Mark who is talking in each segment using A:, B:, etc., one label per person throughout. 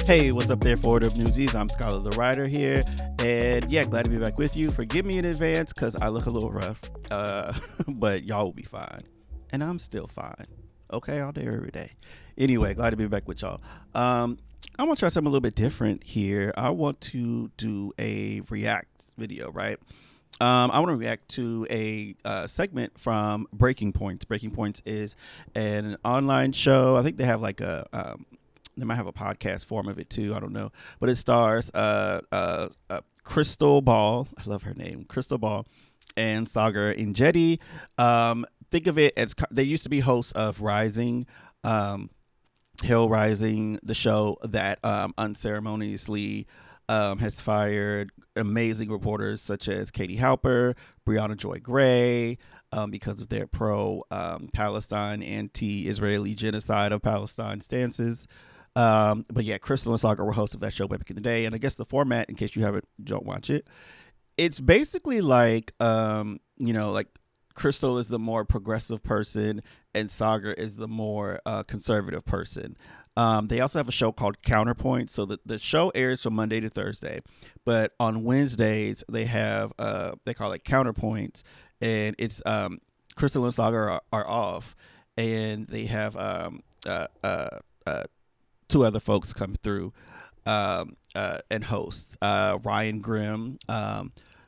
A: Hey, what's up there, Forward of Newsies? I'm Skylar the Writer here, and yeah, glad to be back with you. Forgive me in advance because I look a little rough, but y'all will be fine, and I'm still fine. Okay, all day, every day. Anyway, glad to be back with y'all. I want to try something a little bit different here. I want to do a react video, right? I want to react to a segment from Breaking Points. Breaking Points is an online show. I think they have like they might have a podcast form of it too. I don't know, but it stars Krystal Ball. I love her name, Krystal Ball, and Saager Enjeti. Think of it as they used to be hosts of Rising, Hill Rising, the show that unceremoniously has fired amazing reporters such as Katie Halper, Brianna Joy Gray, because of their pro-Palestine, anti-Israeli genocide of Palestine stances. But yeah, Krystal and Saager were hosts of that show back in the day. And I guess the format, in case you don't watch it, it's basically like, like Krystal is the more progressive person and Saager is the more conservative person. They also have a show called Counterpoint. So the show airs from Monday to Thursday, but on Wednesdays they have they call it Counterpoints, and it's Krystal and Saager are off, and they have two other folks come through and host. Ryan Grimm,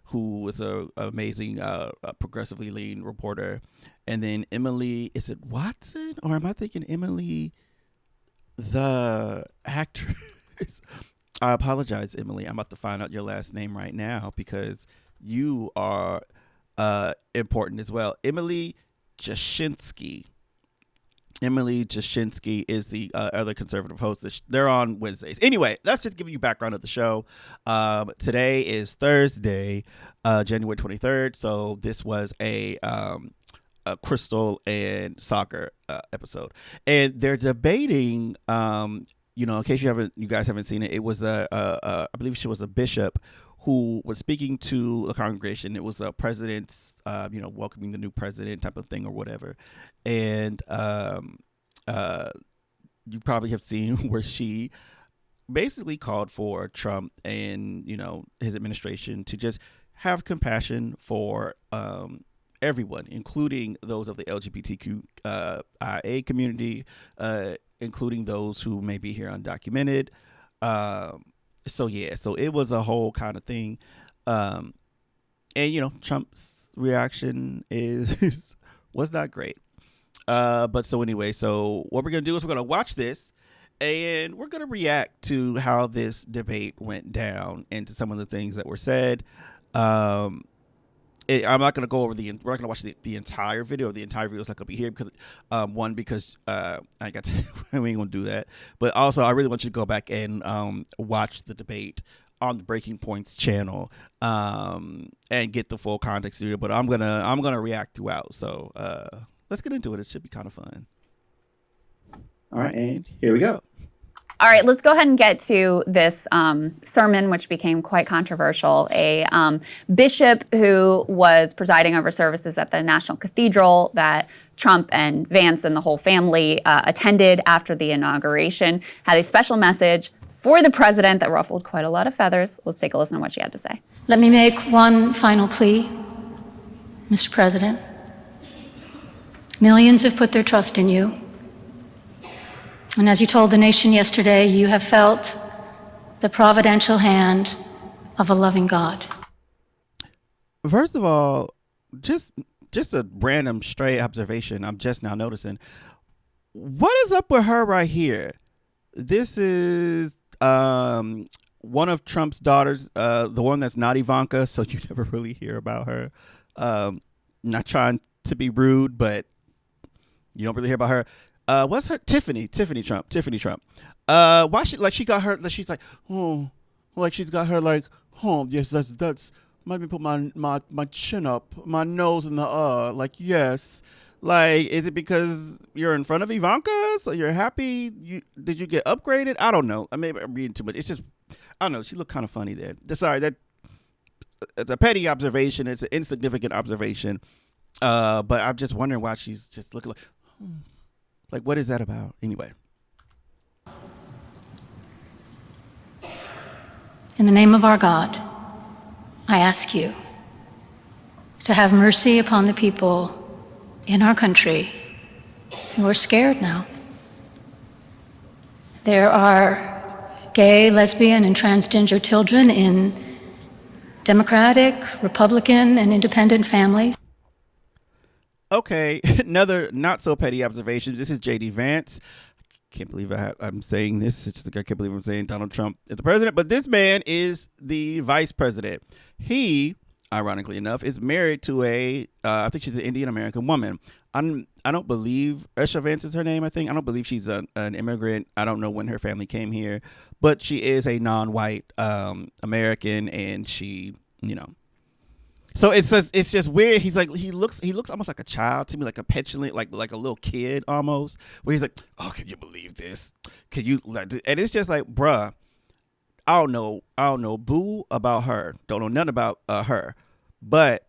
A: who was an amazing progressively lean reporter, and then Emily, is it Watson, or am I thinking Emily the actress? I apologize, Emily. I'm about to find out your last name right now because you are important as well. Emily Jashinsky. Emily Jashinsky is the other conservative host. They're on Wednesdays. Anyway, let's just give you background of the show. Today is Thursday, January 23rd. So this was a Krystal and Saager episode, and they're debating. In case you guys haven't seen it, it was I believe she was a bishop who was speaking to the congregation. It was a president's, welcoming the new president type of thing or whatever. And you probably have seen where she basically called for Trump and, his administration to just have compassion for everyone, including those of the LGBTQ IA community, including those who may be here undocumented. So it was a whole kind of thing. And Trump's reaction was not great. But so anyway, so what we're going to do is we're going to watch this and we're going to react to how this debate went down and to some of the things that were said. I'm not going to go over we're not going to watch the entire video. The entire video is not going to be here because I got to, we ain't going to do that. But also, I really want you to go back and watch the debate on the Breaking Points channel and get the full context here. But I'm gonna react throughout. So let's get into it. It should be kind of fun. All right, and here we go.
B: All right, let's go ahead and get to this sermon, which became quite controversial. A bishop who was presiding over services at the National Cathedral that Trump and Vance and the whole family attended after the inauguration had a special message for the president that ruffled quite a lot of feathers. Let's take a listen to what she had to say.
C: Let me make one final plea, Mr. President. Millions have put their trust in you. And as you told the nation yesterday, you have felt the providential hand of a loving God.
A: First of all, just a random stray observation I'm just now noticing. What is up with her right here? This is one of Trump's daughters, the one that's not Ivanka, so you never really hear about her. Not trying to be rude, but you don't really hear about her. What's her Tiffany Trump. Why she got her, she's like, oh, like she's got her like, oh, yes, that's let me put my chin up, my nose in the like, yes. Like, is it because you're in front of Ivanka, so you're happy? Did you get upgraded? I don't know. I maybe I'm reading too much. It's just, I don't know. She looked kind of funny there. Sorry, it's a petty observation. It's an insignificant observation. But I'm just wondering why she's just looking like, what is that about? Anyway.
C: In the name of our God, I ask you to have mercy upon the people in our country who are scared now. There are gay, lesbian, and transgender children in Democratic, Republican, and independent families.
A: Okay, another not so petty observation. This is J.D. Vance. Can't believe I'm saying this. It's just like I can't believe I'm saying Donald Trump is the president, but this man is the vice president. He, ironically enough, is married to I think she's an Indian American woman. I don't believe Esha Vance is her name. I don't believe she's an immigrant. I don't know when her family came here, but she is a non-white American, and she, So it's just weird. He looks almost like a child to me, like a petulant, like a little kid almost. Where he's like, "Oh, can you believe this? Can you?" And it's just like, bruh, I don't know boo about her. Don't know nothing about her, but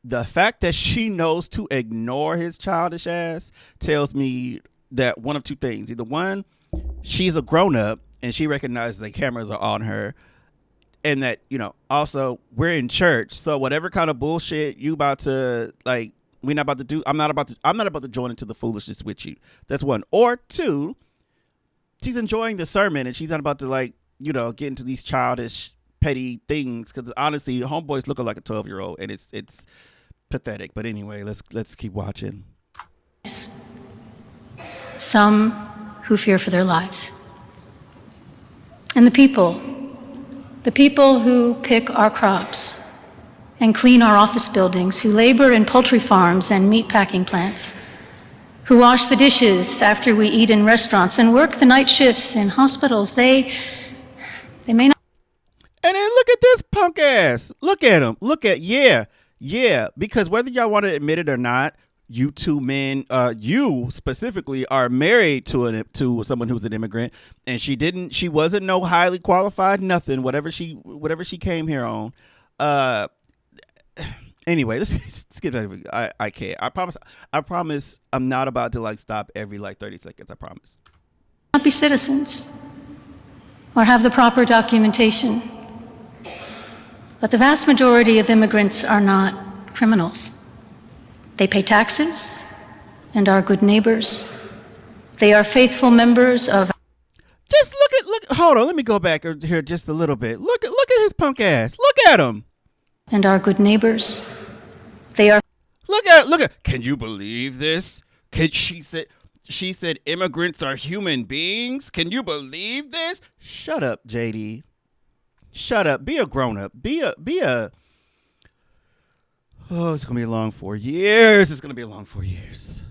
A: the fact that she knows to ignore his childish ass tells me that one of two things: either one, she's a grown up and she recognizes the cameras are on her. And that, also we're in church. So whatever kind of bullshit you about to we're not about to do, I'm not about to join into the foolishness with you. That's one. Or two, she's enjoying the sermon and she's not about to get into these childish, petty things. Cause honestly, homeboy's looking like a 12-year-old and it's pathetic. But anyway, let's keep watching.
C: Some who fear for their lives. And the people who pick our crops and clean our office buildings, who labor in poultry farms and meatpacking plants, who wash the dishes after we eat in restaurants and work the night shifts in hospitals, they may not.
A: And then look at this punk ass. Look at him. Yeah. Because whether y'all want to admit it or not, you two men, you specifically are married to someone who's an immigrant, and she wasn't no highly qualified nothing, whatever she came here on. Anyway, let's get out of it. I can't. I promise I'm not about to stop every 30 seconds. I promise.
C: Not be citizens or have the proper documentation. But the vast majority of immigrants are not criminals. They pay taxes and are good neighbors. They are faithful members of.
A: Just look. Hold on. Let me go back here just a little bit. Look at his punk ass. Look at him.
C: And are good neighbors. They are.
A: Look at. Can you believe this? She said immigrants are human beings. Can you believe this? Shut up, JD. Shut up. Be a grown up. Be a. Oh, it's going to be a long 4 years. It's going to be a long 4 years.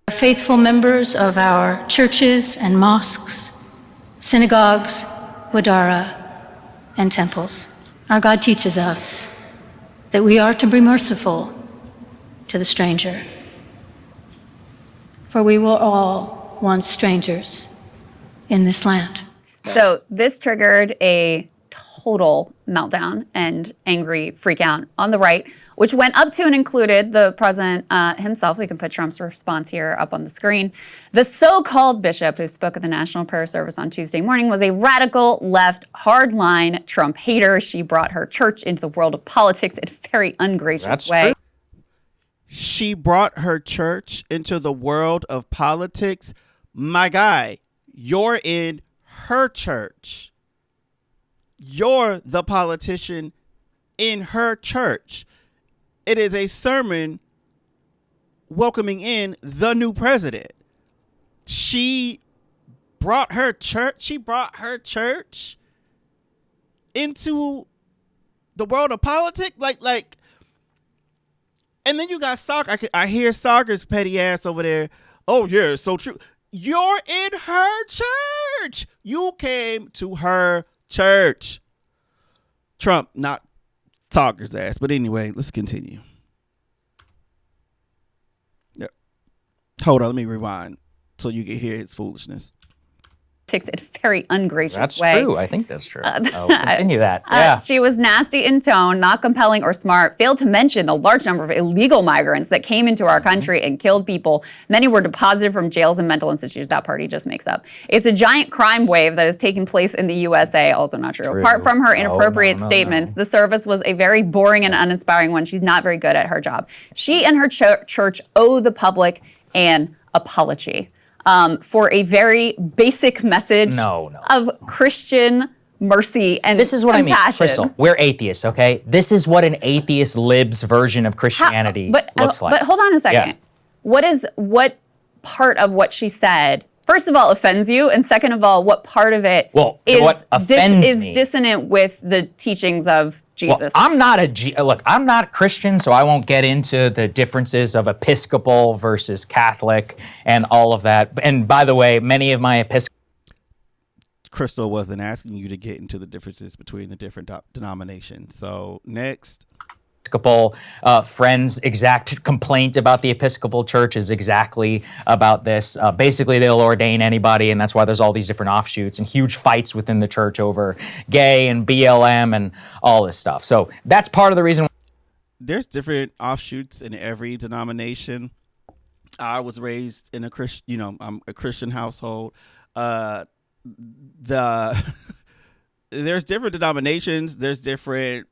C: Faithful members of our churches and mosques, synagogues, wadara, and temples. Our God teaches us that we are to be merciful to the stranger. For we were all once strangers in this land.
B: So this triggered a total meltdown and angry freak out on the right, which went up to and included the president himself. We can put Trump's response here up on the screen. The so-called bishop who spoke at the National Prayer Service on Tuesday morning was a radical left hardline Trump hater. She brought her church into the world of politics in a very ungracious way.
A: True. She brought her church into the world of politics. My guy, you're in her church. You're the politician in her church. It is a sermon welcoming in the new president. She brought her church into the world of politics. And then you got Saager. I hear Saager's petty ass over there. Oh yeah, it's so true. You're in her church. You came to her church. Trump, not Saager's ass. But anyway, let's continue. Yep. Hold on, let me rewind so you can hear his foolishness.
B: politics in a very ungracious
D: That's
B: way.
D: true. I think that's true. Continue that. Yeah.
B: She was nasty in tone, not compelling or smart, failed to mention the large number of illegal migrants that came into our country and killed people. Many were deposited from jails and mental institutions. That party just makes up. It's a giant crime wave that is taking place in the USA. Also not true. Apart from her inappropriate statements, the service was a very boring and uninspiring one. She's not very good at her job. She and her church owe the public an apology for a very basic message of Christian mercy and
D: this is what
B: compassion.
D: I mean, Krystal. We're atheists, okay? This is what an atheist libs version of Christianity looks like.
B: But hold on a second.
D: Yeah.
B: What part of what she said, first of all, offends you, and second of all, what part of it is dissonant with the teachings of Jesus?
D: Well, I'm not Christian, so I won't get into the differences of Episcopal versus Catholic and all of that. And by the way, many of my
A: Krystal wasn't asking you to get into the differences between the different denominations. So next.
D: Episcopal friends' exact complaint about the Episcopal Church is exactly about this. Basically, they'll ordain anybody, and that's why there's all these different offshoots and huge fights within the church over gay and BLM and all this stuff. So that's part of the reason.
A: There's different offshoots in every denomination. I was raised in I'm a Christian household. There's different denominations. There's different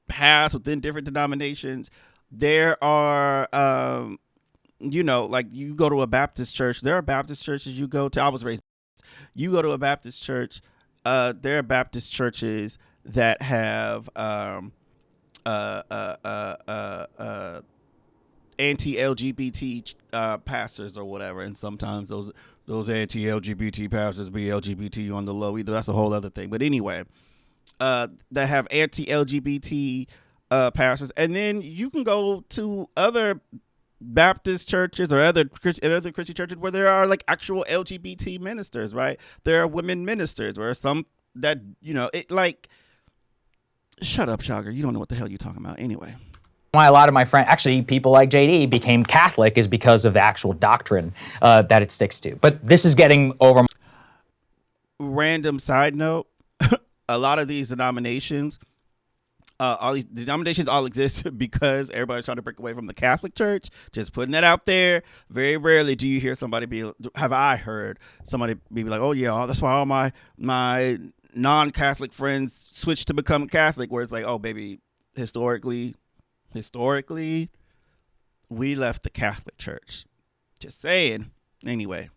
A: paths within different denominations. There are, like you go to a Baptist church. There are Baptist churches you go to. I was raised. You go to a Baptist church. There are Baptist churches that have anti-LGBT pastors or whatever, and sometimes those anti-LGBT pastors be LGBT on the low. Either that's a whole other thing. But anyway. That have anti-LGBT pastors, and then you can go to other Baptist churches or other Christian churches where there are like actual LGBT ministers, right? There are women ministers, where some that shut up, Saager. You don't know what the hell you're talking about. Anyway,
D: why a lot of my friends, actually people like JD, became Catholic is because of the actual doctrine that it sticks to. But this is getting over.
A: Random side note. A lot of these denominations, all exist because everybody's trying to break away from the Catholic Church. Just putting that out there. Very rarely do you hear somebody I heard somebody be like, "Oh yeah, that's why all my non-Catholic friends switched to become Catholic." Where it's like, "Oh baby, historically, we left the Catholic Church." Just saying. Anyway.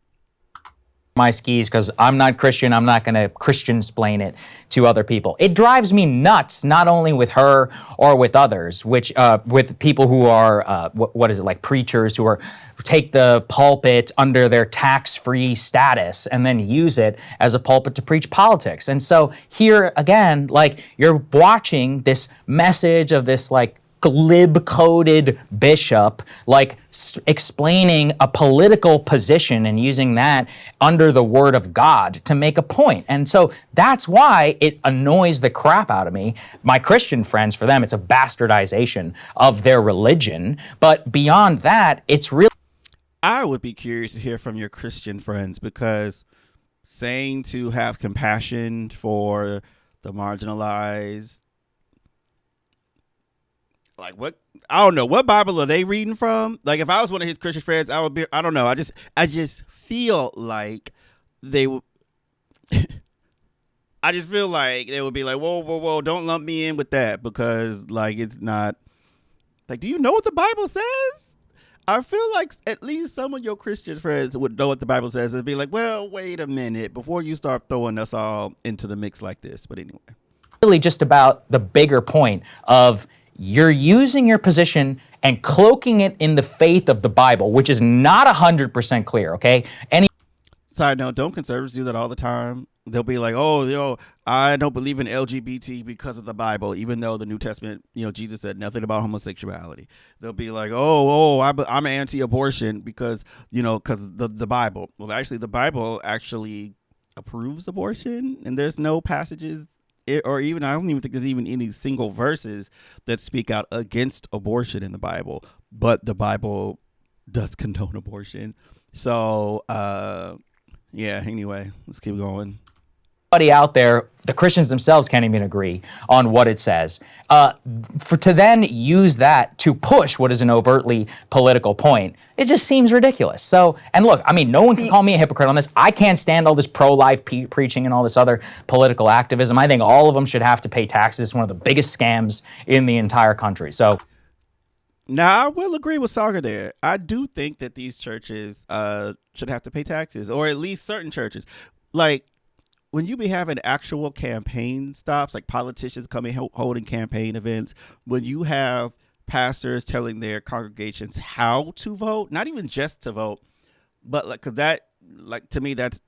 D: My skis because I'm not Christian. I'm not going to Christian-splain it to other people. It drives me nuts, not only with her or with others, which with people who are what is it, like preachers who take the pulpit under their tax-free status and then use it as a pulpit to preach politics. And so here again, like you're watching this message of this like glib-coded bishop, like explaining a political position and using that under the word of God to make a point. And so that's why it annoys the crap out of me. My Christian friends, for them, it's a bastardization of their religion. But beyond that, it's really...
A: I would be curious to hear from your Christian friends, because saying to have compassion for the marginalized, like what, I don't know, what Bible are they reading from? Like if I was one of his Christian friends, I would be, I don't know. I just feel like they would, I just feel like they would be like, whoa, don't lump me in with that, because like, it's not like, do you know what the Bible says? I feel like at least some of your Christian friends would know what the Bible says and be like, well, wait a minute before you start throwing us all into the mix like this. But anyway.
D: Really just about the bigger point of you're using your position and cloaking it in the faith of the Bible, which is not 100% clear, okay?
A: Side note, don't conservatives do that all the time? They'll be like, oh, I don't believe in LGBT because of the Bible, even though the New Testament, Jesus said nothing about homosexuality. They'll be like, I'm anti-abortion because the Bible. Well, actually, the Bible actually approves abortion, and there's no passages or even, I don't even think there's even any single verses that speak out against abortion in the Bible, but the Bible does condone abortion. So, Yeah. Anyway, let's keep going.
D: Everybody out there, the Christians themselves can't even agree on what it says. To then use that to push what is an overtly political point, it just seems ridiculous. So, and look, I mean, no one can call me a hypocrite on this. I can't stand all this pro-life preaching and all this other political activism. I think all of them should have to pay taxes. It's one of the biggest scams in the entire country. So,
A: now, I will agree with Saager there. I do think that these churches should have to pay taxes, or at least certain churches. Like, when you be having actual campaign stops, like politicians coming holding campaign events, when you have pastors telling their congregations how to vote, not even just to vote, but like, cause that, like, to me, that's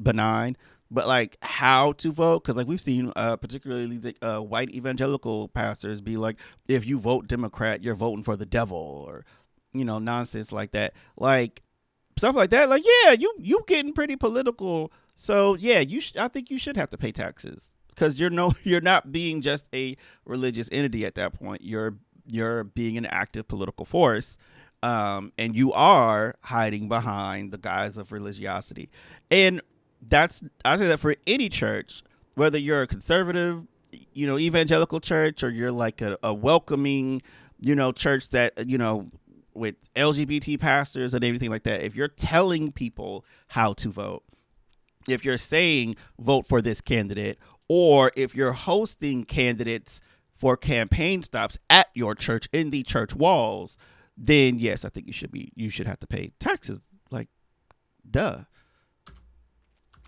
A: benign, but like how to vote. Cause like we've seen, particularly the white evangelical pastors be like, if you vote Democrat, you're voting for the devil, or, you know, nonsense like that. Like stuff like that. Like, yeah, you getting pretty political. So yeah, I think you should have to pay taxes, because you're not being just a religious entity at that point. You're being an active political force, and you are hiding behind the guise of religiosity. And I say that for any church, whether you're a conservative, you know, evangelical church, or you're like a welcoming, you know, church that, you know, with LGBT pastors and everything like that. If you're telling people how to vote, if you're saying vote for this candidate, or if you're hosting candidates for campaign stops at your church in the church walls, then yes, I think you should have to pay taxes. Like, duh.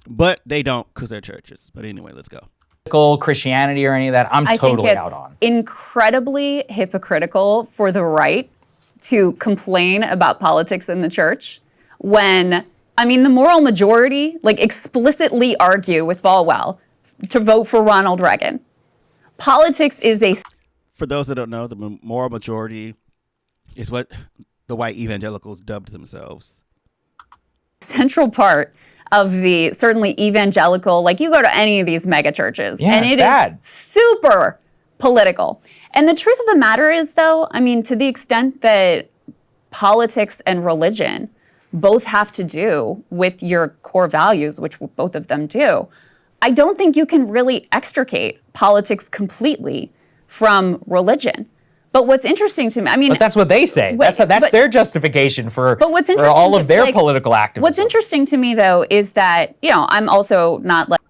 A: But they don't, because they're churches. But anyway, let's go.
D: Christianity or any of that, I'm totally out on.
B: Incredibly hypocritical for the right to complain about politics in the church when, I mean, the moral majority like explicitly argue with Falwell to vote for Ronald Reagan. Politics is
A: for those that don't know, the moral majority is what the white evangelicals dubbed themselves.
B: Central part of the certainly evangelical, like you go to any of these mega churches, and it is super political. And the truth of the matter is, though, I mean, to the extent that politics and religion both have to do with your core values, which both of them do, I don't think you can really extricate politics completely from religion. But what's interesting to me, I mean,
D: but that's what they say. That's their justification for all of their political activism.
B: What's interesting to me, though, is that, you know, I'm also not like.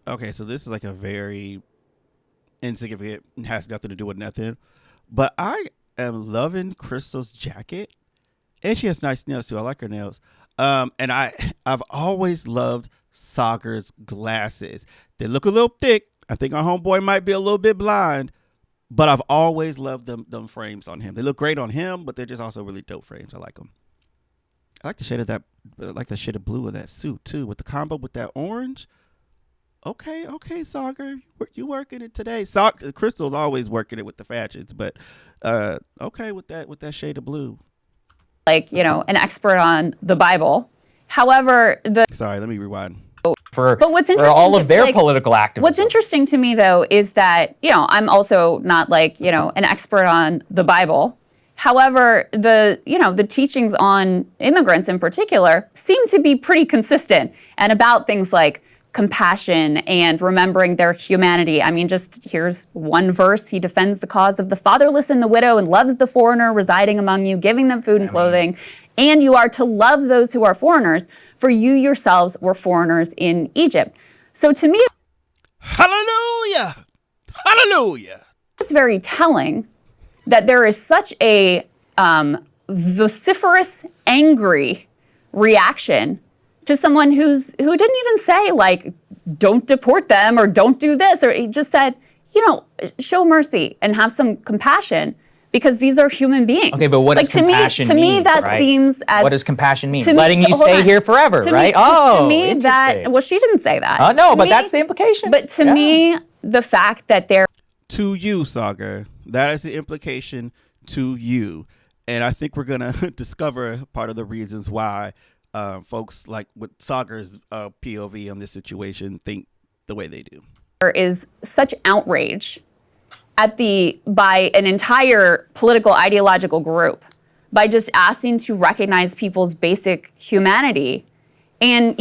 A: Okay, so this is like a very insignificant, has nothing to do with nothing. But I am loving Krystal's jacket. And she has nice nails, too. I like her nails. And I've always loved Saager's glasses. They look a little thick. I think our homeboy might be a little bit blind. But I've always loved them frames on him. They look great on him, but they're just also really dope frames. I like them. I like the shade of that. I like the shade of blue of that suit too, with the combo with that orange. Okay, Saager, you working it today? Krystal's always working it with the fashions, but okay with that shade of blue.
B: Like, you know, an expert on the Bible. However,
A: sorry, let me rewind.
D: For all of their political activism.
B: What's interesting to me, though, is that, you know, I'm also not like, you know, an expert on the Bible. However, the teachings on immigrants in particular seem to be pretty consistent and about things like compassion and remembering their humanity. I mean, just here's one verse. He defends the cause of the fatherless and the widow and loves the foreigner residing among you, giving them food and clothing. And you are to love those who are foreigners, for you yourselves were foreigners in Egypt. So to me,
A: hallelujah, hallelujah.
B: It's very telling that there is such a vociferous, angry reaction to someone who didn't even say, like, don't deport them or don't do this, or he just said, you know, show mercy and have some compassion. Because these are human beings.
D: Okay, but what does compassion mean?
B: To me, that seems as...
D: What does compassion mean? Letting you stay here forever, right?
B: To me, that... Well, she didn't say that.
D: No, but that's the implication.
B: But to me, the fact that they're...
A: To you, Saager. That is the implication to you. And I think we're going to discover part of the reasons why folks like with Saager's POV on this situation think the way they do.
B: There is such outrage by an entire political ideological group by just asking to recognize people's basic humanity And,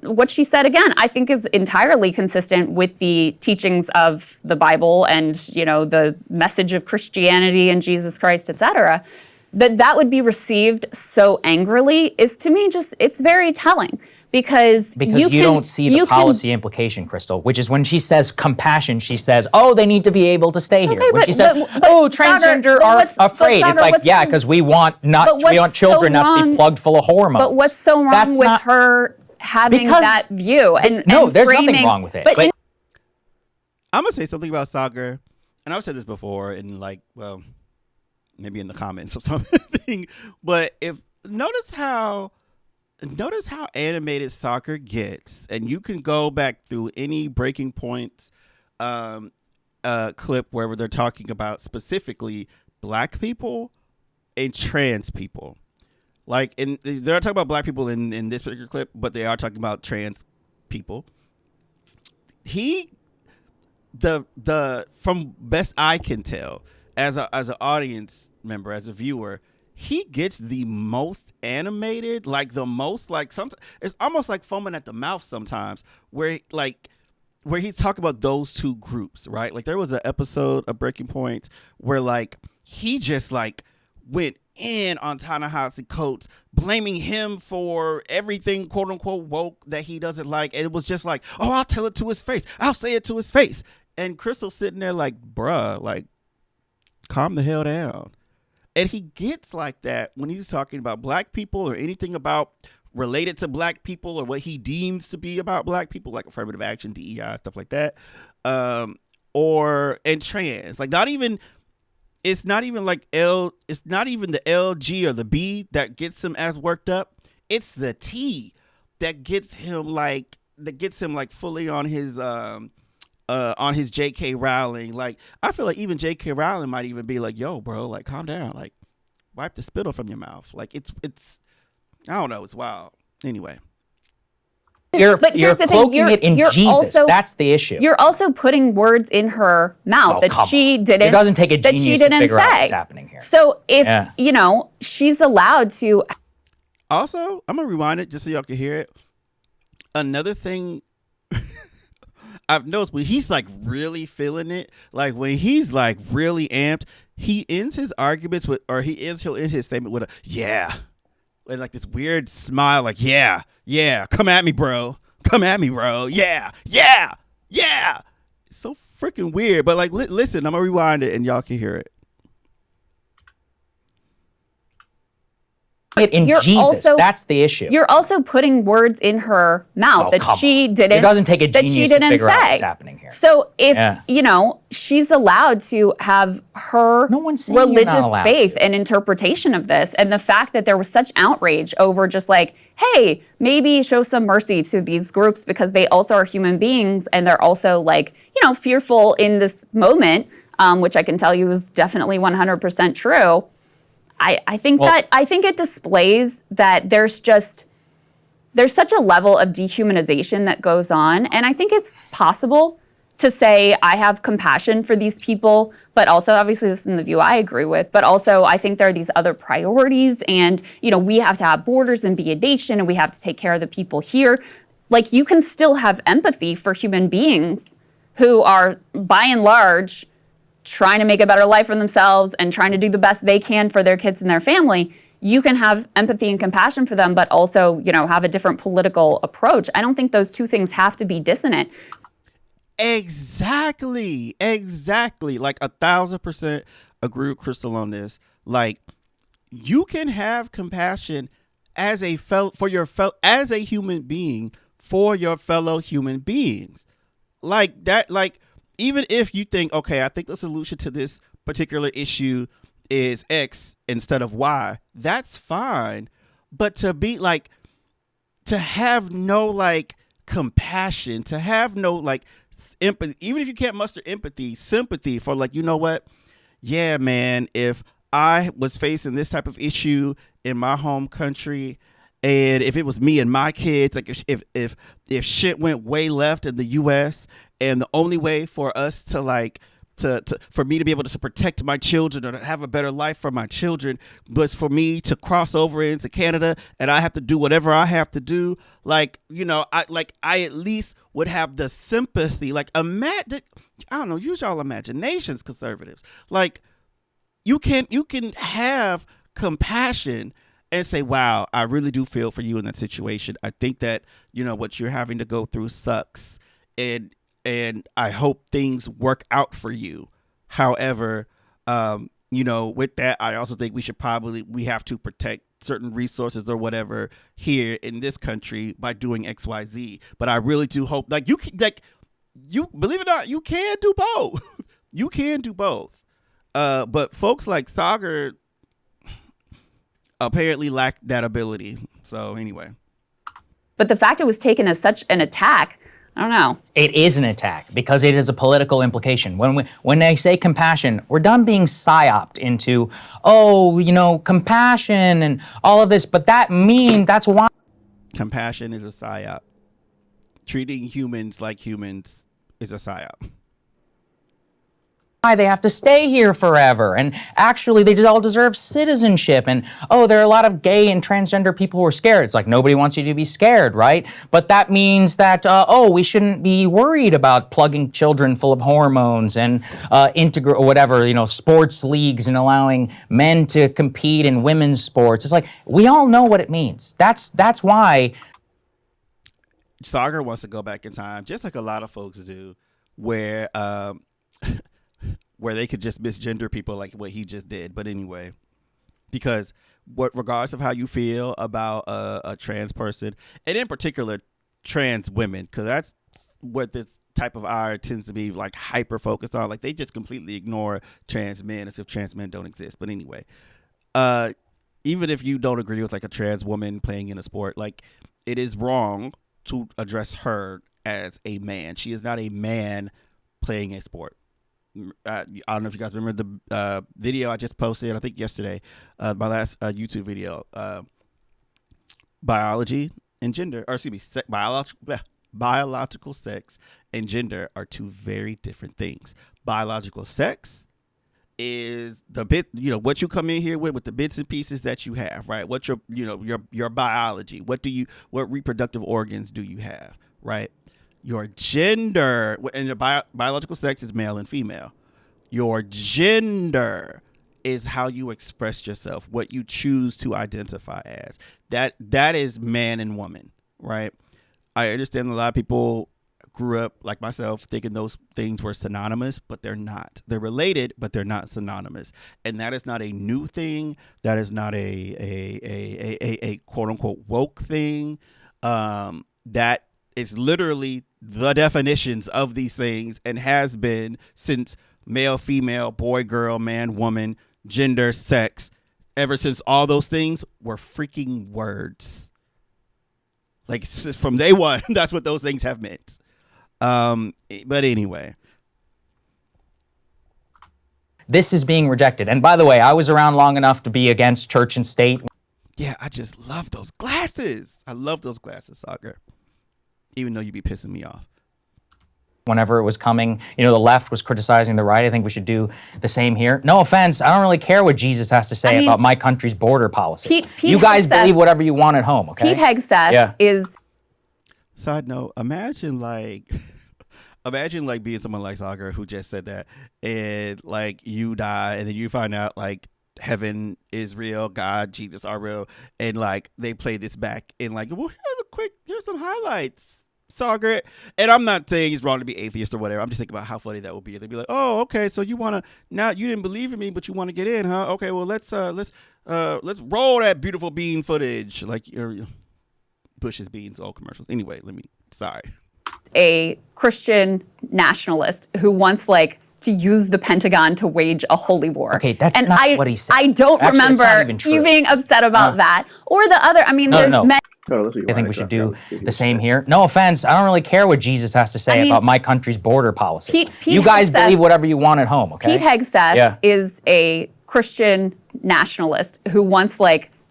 B: what she said, again, I think is entirely consistent with the teachings of the Bible and, the message of Christianity and Jesus Christ, et cetera. That would be received so angrily is, to me, it's very telling. Because
D: you don't see the policy implication, Krystal, which is when she says compassion, she says, oh, they need to be able to stay here. When she says, transgender are afraid, it's like, yeah, because we want children not to be plugged full of hormones.
B: But what's so wrong with her having that view?
D: There's nothing wrong with it. But
A: I'm going to say something about Saager, and I've said this before in maybe in the comments or something, but notice how animated Saager gets, and you can go back through any Breaking Points clip where they're talking about specifically Black people and trans people. Like, they're not talking about Black people in this particular clip, but they are talking about trans people. From best I can tell, as an audience member, as a viewer, he gets the most animated, sometimes it's almost like foaming at the mouth sometimes, where he's talking about those two groups, right? Like, there was an episode of Breaking Points where he just went in on Ta-Nehisi Coates, blaming him for everything quote unquote woke that he doesn't like. And it was just like, oh, I'll tell it to his face. I'll say it to his face. And Krystal sitting there bruh, calm the hell down. And he gets like that when he's talking about Black people or anything about related to Black people or what he deems to be about Black people, like affirmative action, DEI, stuff like that. And trans, it's not even the LG or the B that gets him as worked up. It's the T that gets him fully on his J.K. Rowling. I feel like even J.K. Rowling might even be like, yo, bro, calm down. Wipe the spittle from your mouth. It's I don't know. It's wild. Anyway.
D: You're cloaking it in Jesus. That's the issue.
B: You're also putting words in her mouth that she didn't.
D: It doesn't take a genius to figure out what's happening here.
B: So if, she's allowed to.
A: Also, I'm going to rewind it just so y'all can hear it. Another thing I've noticed when he's really feeling it, when he's really amped, he ends his arguments he'll end his statement with a yeah, with this weird smile, yeah, come at me, bro, yeah. It's so freaking weird, but listen, I'm gonna rewind it and y'all can hear it.
D: It in Jesus. That's the issue.
B: You're also putting words in her mouth that she didn't.
D: It doesn't take a genius to figure out what's happening here.
B: So if she's allowed to have her religious faith and interpretation of this, and the fact that there was such outrage over just hey, maybe show some mercy to these groups because they also are human beings and they're also fearful in this moment, which I can tell you is definitely 100% true. I think it displays that there's such a level of dehumanization that goes on. And I think it's possible to say, I have compassion for these people, but also obviously this is in the view I agree with, but also I think there are these other priorities and, we have to have borders and be a nation and we have to take care of the people here. You can still have empathy for human beings who are by and large trying to make a better life for themselves and trying to do the best they can for their kids and their family. You can have empathy and compassion for them, but also, have a different political approach. I don't think those two things have to be dissonant.
A: Exactly. 1,000% agree with Krystal on this. You can have compassion as a as a human being for your fellow human beings. Even if you think, okay, I think the solution to this particular issue is X instead of Y, that's fine. But to be to have no compassion, to have no empathy, even if you can't muster empathy, sympathy for you know what? Yeah, man, if I was facing this type of issue in my home country, and if it was me and my kids, if shit went way left in the U.S., and the only way for us to for me to be able to protect my children or to have a better life for my children, but for me to cross over into Canada and I have to do whatever I have to do, like, you know, I at least would have the sympathy. Like, imagine, I don't know, use y'all imaginations, conservatives. Like, you can have compassion and say, wow, I really do feel for you in that situation. I think that, you know, what you're having to go through sucks, and I hope things work out for you. However, you know, with that, I also think we have to protect certain resources or whatever here in this country by doing X, Y, Z. But I really do hope, you believe it or not, you can do both. You can do both. But folks like Saager apparently lack that ability. So anyway.
B: But the fact it was taken as such an attack, I don't know.
D: It is an attack because it is a political implication. When they say compassion, we're done being psyoped into, oh, you know, compassion and all of this. But that's why.
A: Compassion is a psyop. Treating humans like humans is a psyop.
D: Why they have to stay here forever, and actually they all deserve citizenship, and oh, there are a lot of gay and transgender people who are scared. It's like, nobody wants you to be scared, right? But that means that we shouldn't be worried about plugging children full of hormones and sports leagues and allowing men to compete in women's sports. It's like, we all know what it means. That's why
A: Saager wants to go back in time, just like a lot of folks do, where where they could just misgender people like what he just did. But anyway, because regardless of how you feel about a trans person, and in particular trans women, because that's what this type of ire tends to be like hyper focused on. Like, they just completely ignore trans men as if trans men don't exist. But anyway, even if you don't agree with like a trans woman playing in a sport, like, it is wrong to address her as a man. She is not a man playing a sport. I don't know if you guys remember the video I just posted, I think yesterday, my last YouTube video, biology and gender, or excuse me, biological sex and gender are two very different things. Biological sex is the bit, you know, what you come in here with the bits and pieces that you have, right? What your biology, what reproductive organs do you have, right? Your gender, and your biological sex is male and female. Your gender is how you express yourself, what you choose to identify as. That is man and woman, right? I understand a lot of people grew up, like myself, thinking those things were synonymous, but they're not. They're related, but they're not synonymous. And that is not a new thing. That is not a quote unquote woke thing. That is literally the definitions of these things and has been since male, female, boy, girl, man, woman, gender, sex, ever since all those things were freaking words. Like, from day one, that's what those things have meant. But anyway.
D: This is being rejected. And by the way, I was around long enough to be against church and state.
A: Yeah, I just love those glasses. I love those glasses, Saager. Even though you be pissing me off.
D: Whenever it was coming, you know, the left was criticizing the right. I think we should do the same here. No offense, I don't really care what Jesus has to say about my country's border policy.
B: Pete
D: you guys believe whatever you want at home, okay?
B: Pete Hegseth is...
A: Side note, imagine being someone like Saager who just said that, and like you die and then you find out like heaven is real, God, Jesus are real, and like they play this back and like, well, here's some highlights, Saager. And I'm not saying it's wrong to be atheist or whatever. I'm just thinking about how funny that would be. They'd be like, oh, okay, so you didn't believe in me, but you want to get in, huh? Okay, well let's roll that beautiful bean footage, like your Bush's beans, all commercials. Anyway, sorry.
B: A Christian nationalist who wants to use the Pentagon to wage a holy war.
D: Okay, that's not what he said.
B: I don't remember you being upset about that. Or the other, there's men.
D: I think we should do the same here. No offense, I don't really care what Jesus has to say about my country's border policy. You guys believe whatever you want at home, okay?
B: Pete Hegseth is a Christian nationalist who wants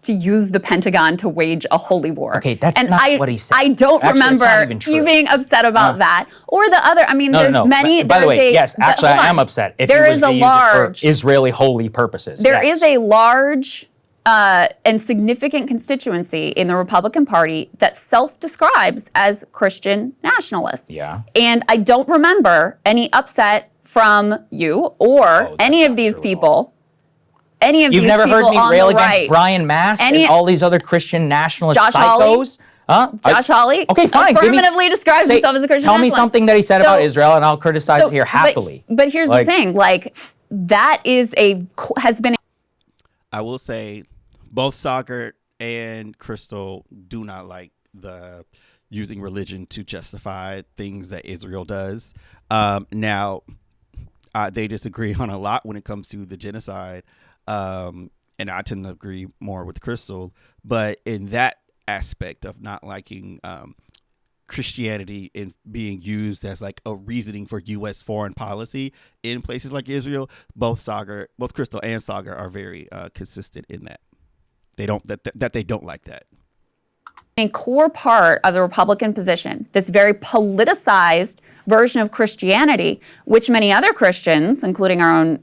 B: to use the Pentagon to wage a holy war.
D: Okay, that's not what he said.
B: I don't
D: Actually, that's not
B: remember
D: even true.
B: you being upset about that. Or the other, I mean, there's many.
D: By the way, yes, actually,
B: hold
D: I
B: on.
D: am upset if
B: There
D: he was
B: is a
D: to use it
B: large,
D: for Israeli holy purposes.
B: There
D: yes.
B: is a large and significant constituency in the Republican Party that self-describes as Christian nationalists.
D: Yeah.
B: And I don't remember any upset from you or any of these people. Any of
D: You've
B: these
D: never
B: people
D: heard me
B: on
D: rail
B: the
D: against
B: right.
D: Brian Mast and all these other Christian nationalist
B: Josh Hawley?
D: psychos? Huh?
B: Josh Hawley?
D: Okay, fine.
B: Affirmatively describes himself as a Christian
D: Tell me
B: nationalist.
D: something that he said about Israel, and I'll criticize it here happily.
B: But here's the thing, like, that has been.
A: I will say, both Saager and Krystal do not like the using religion to justify things that Israel does. Now, they disagree on a lot when it comes to the genocide. And I tend to agree more with Krystal, but in that aspect of not liking Christianity in being used as like a reasoning for U.S. foreign policy in places like Israel, both Krystal and Saager are very consistent in that they don't like that.
B: A core part of the Republican position, this very politicized version of Christianity, which many other Christians, including our own,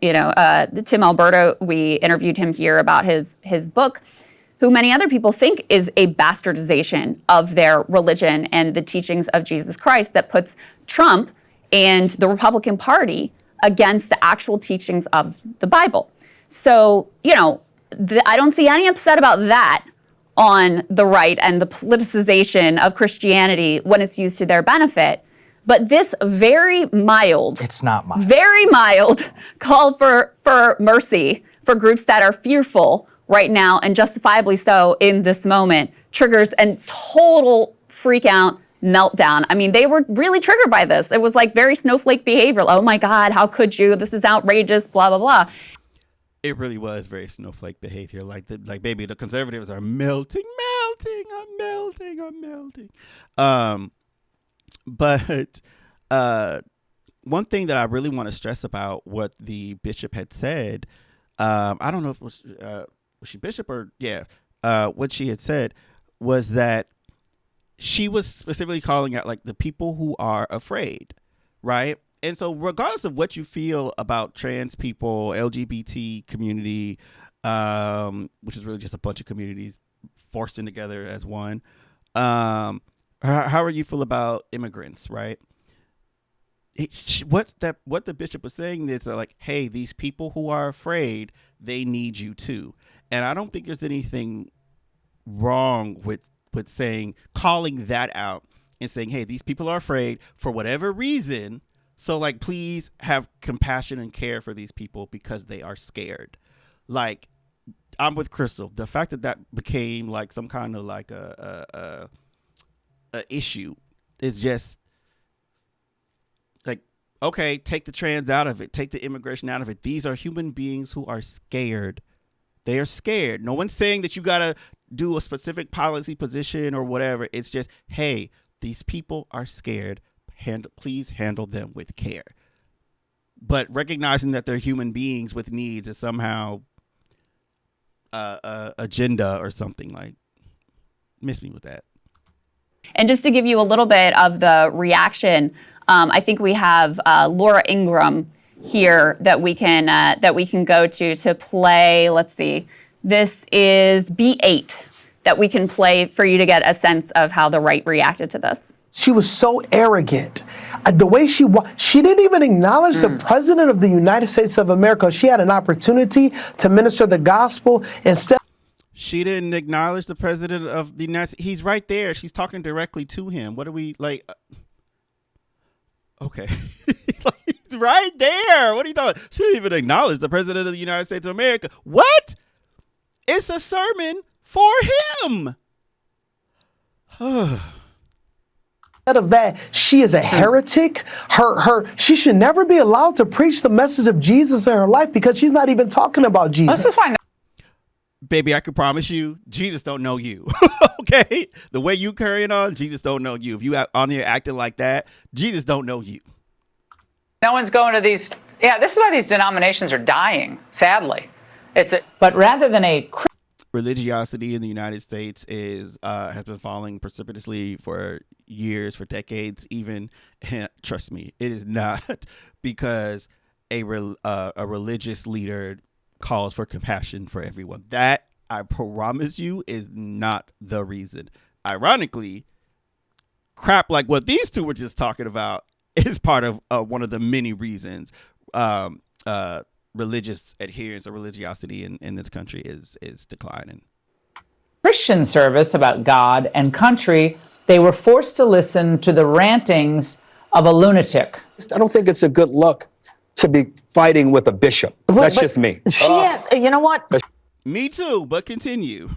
B: Tim Alberto, we interviewed him here about his book, who many other people think is a bastardization of their religion and the teachings of Jesus Christ that puts Trump and the Republican Party against the actual teachings of the Bible. So, I don't see any upset about that on the right and the politicization of Christianity when it's used to their benefit. But this very mild,
D: it's not mild,
B: very mild call for mercy for groups that are fearful right now, and justifiably so in this moment, triggers a total freak out meltdown. I mean, they were really triggered by this. It was like very snowflake behavior. Oh my God, how could you? This is outrageous, blah, blah, blah.
A: It really was very snowflake behavior. Like baby, the conservatives are melting. But one thing that I really want to stress about what the bishop had said, I don't know if it was she bishop or what she had said was that she was specifically calling out like the people who are afraid, right? And so regardless of what you feel about trans people, LGBT community, which is really just a bunch of communities forced in together as one, how are you feel about immigrants, right? What the bishop was saying is like, hey, these people who are afraid, they need you too. And I don't think there's anything wrong with calling that out and saying, hey, these people are afraid for whatever reason. So like, please have compassion and care for these people because they are scared. Like, I'm with Krystal. The fact that became like some kind of like a issue is just like, okay, take the trans out of it, take the immigration out of it. These are human beings who are scared. They are scared. No one's saying that you gotta do a specific policy position or whatever. It's just, hey, these people are scared. Please handle them with care. But recognizing that they're human beings with needs is somehow agenda or something. Like, miss me with that.
B: And just to give you a little bit of the reaction, I think we have Laura Ingram here that we can go to play. Let's see. This is B8 that we can play for you to get a sense of how the right reacted to this.
E: She was so arrogant. The way she didn't even acknowledge the president of the United States of America. She had an opportunity to minister the gospel. Instead,
A: she didn't acknowledge the president of the United States. He's right there. She's talking directly to him. What are we like? Okay. He's right there. What are you talking? She didn't even acknowledge the president of the United States of America. What? It's a sermon for him.
E: Instead of that, she is a heretic. She should never be allowed to preach the message of Jesus in her life because she's not even talking about Jesus.
B: Let's just find out.
A: Baby, I can promise you, Jesus don't know you. Okay? The way you carrying on, Jesus don't know you. If you on here acting like that, Jesus don't know you.
F: No one's going to these. Yeah, this is why these denominations are dying, sadly.
G: But rather than a
A: religiosity in the United States is has been falling precipitously for years, for decades. Even trust me, it is not because a religious leader calls for compassion for everyone. That, I promise you, is not the reason. Ironically, crap like what these two were just talking about is part of one of the many reasons religious adherence or religiosity in this country is declining.
F: Christian service about God and country, they were forced to listen to the rantings of a lunatic.
G: I don't think it's a good look to be fighting with a bishop. That's just me.
H: She has, you know what?
A: Me too, but continue.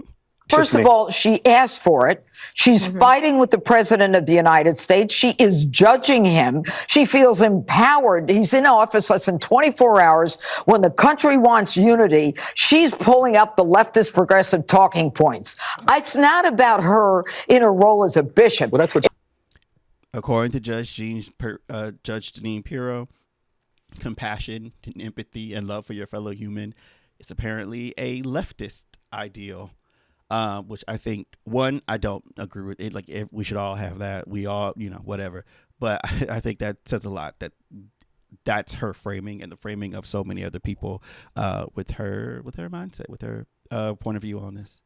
H: First of all, she asked for it. She's fighting with the president of the United States. She is judging him. She feels empowered. He's in office less than 24 hours. When the country wants unity, she's pulling up the leftist progressive talking points. It's not about her in her role as a bishop.
G: Well, that's what.
A: According to Judge Jeanine Pirro, compassion and empathy and love for your fellow human is apparently a leftist ideal. Which I think, one, I don't agree with it. Like, if we should all have that. We all, whatever. But I think that says a lot, that's her framing and the framing of so many other people with her mindset, with her point of view on this.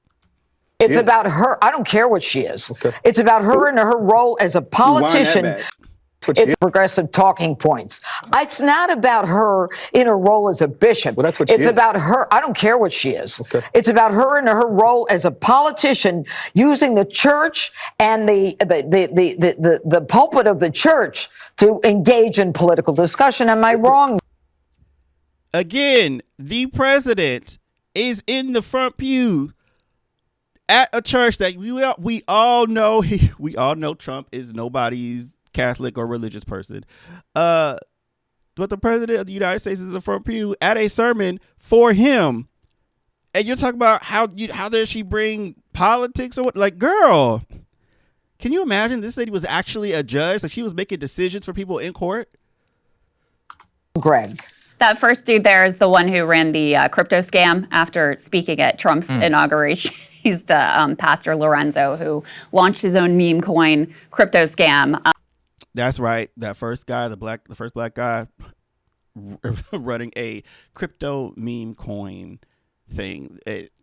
H: It's about her. I don't care what she is. Okay. It's about her and her role as a politician. It's progressive talking points. It's not about her in her role as a bishop. Well, that's what she is. About her. I don't care what she is. Okay. It's about her and her role as a politician, using the church and the pulpit of the church to engage in political discussion. Am I wrong?
A: Again, the president is in the front pew at a church that we all know. We all know Trump is nobody's Catholic or religious person, but the president of the United States is in the front pew at a sermon for him, and you're talking about how dare she bring politics or what? Like, girl, can you imagine this lady was actually a judge? Like, she was making decisions for people in court.
H: Greg,
B: that first dude there is the one who ran the crypto scam after speaking at Trump's inauguration. He's the pastor Lorenzo who launched his own meme coin crypto scam.
A: That's right. That first guy, the first black guy running a crypto meme coin thing.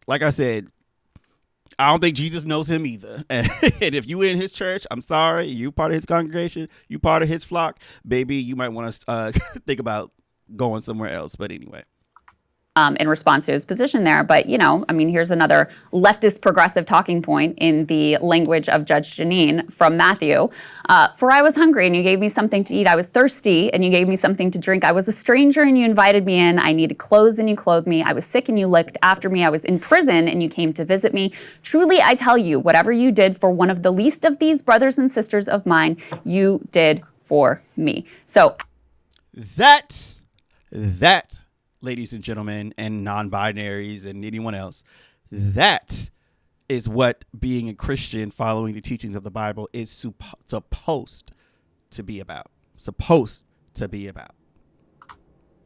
A: Like I said, I don't think Jesus knows him either. And if you in his church, I'm sorry, you part of his congregation, you part of his flock, baby, you might want to think about going somewhere else. But anyway.
B: In response to his position there. But, here's another leftist progressive talking point in the language of Judge Jeanine from Matthew. For I was hungry and you gave me something to eat. I was thirsty and you gave me something to drink. I was a stranger and you invited me in. I needed clothes and you clothed me. I was sick and you looked after me. I was in prison and you came to visit me. Truly, I tell you, whatever you did for one of the least of these brothers and sisters of mine, you did for me. So
A: that, ladies and gentlemen, and non-binaries and anyone else, that is what being a Christian following the teachings of the Bible is supposed to be about.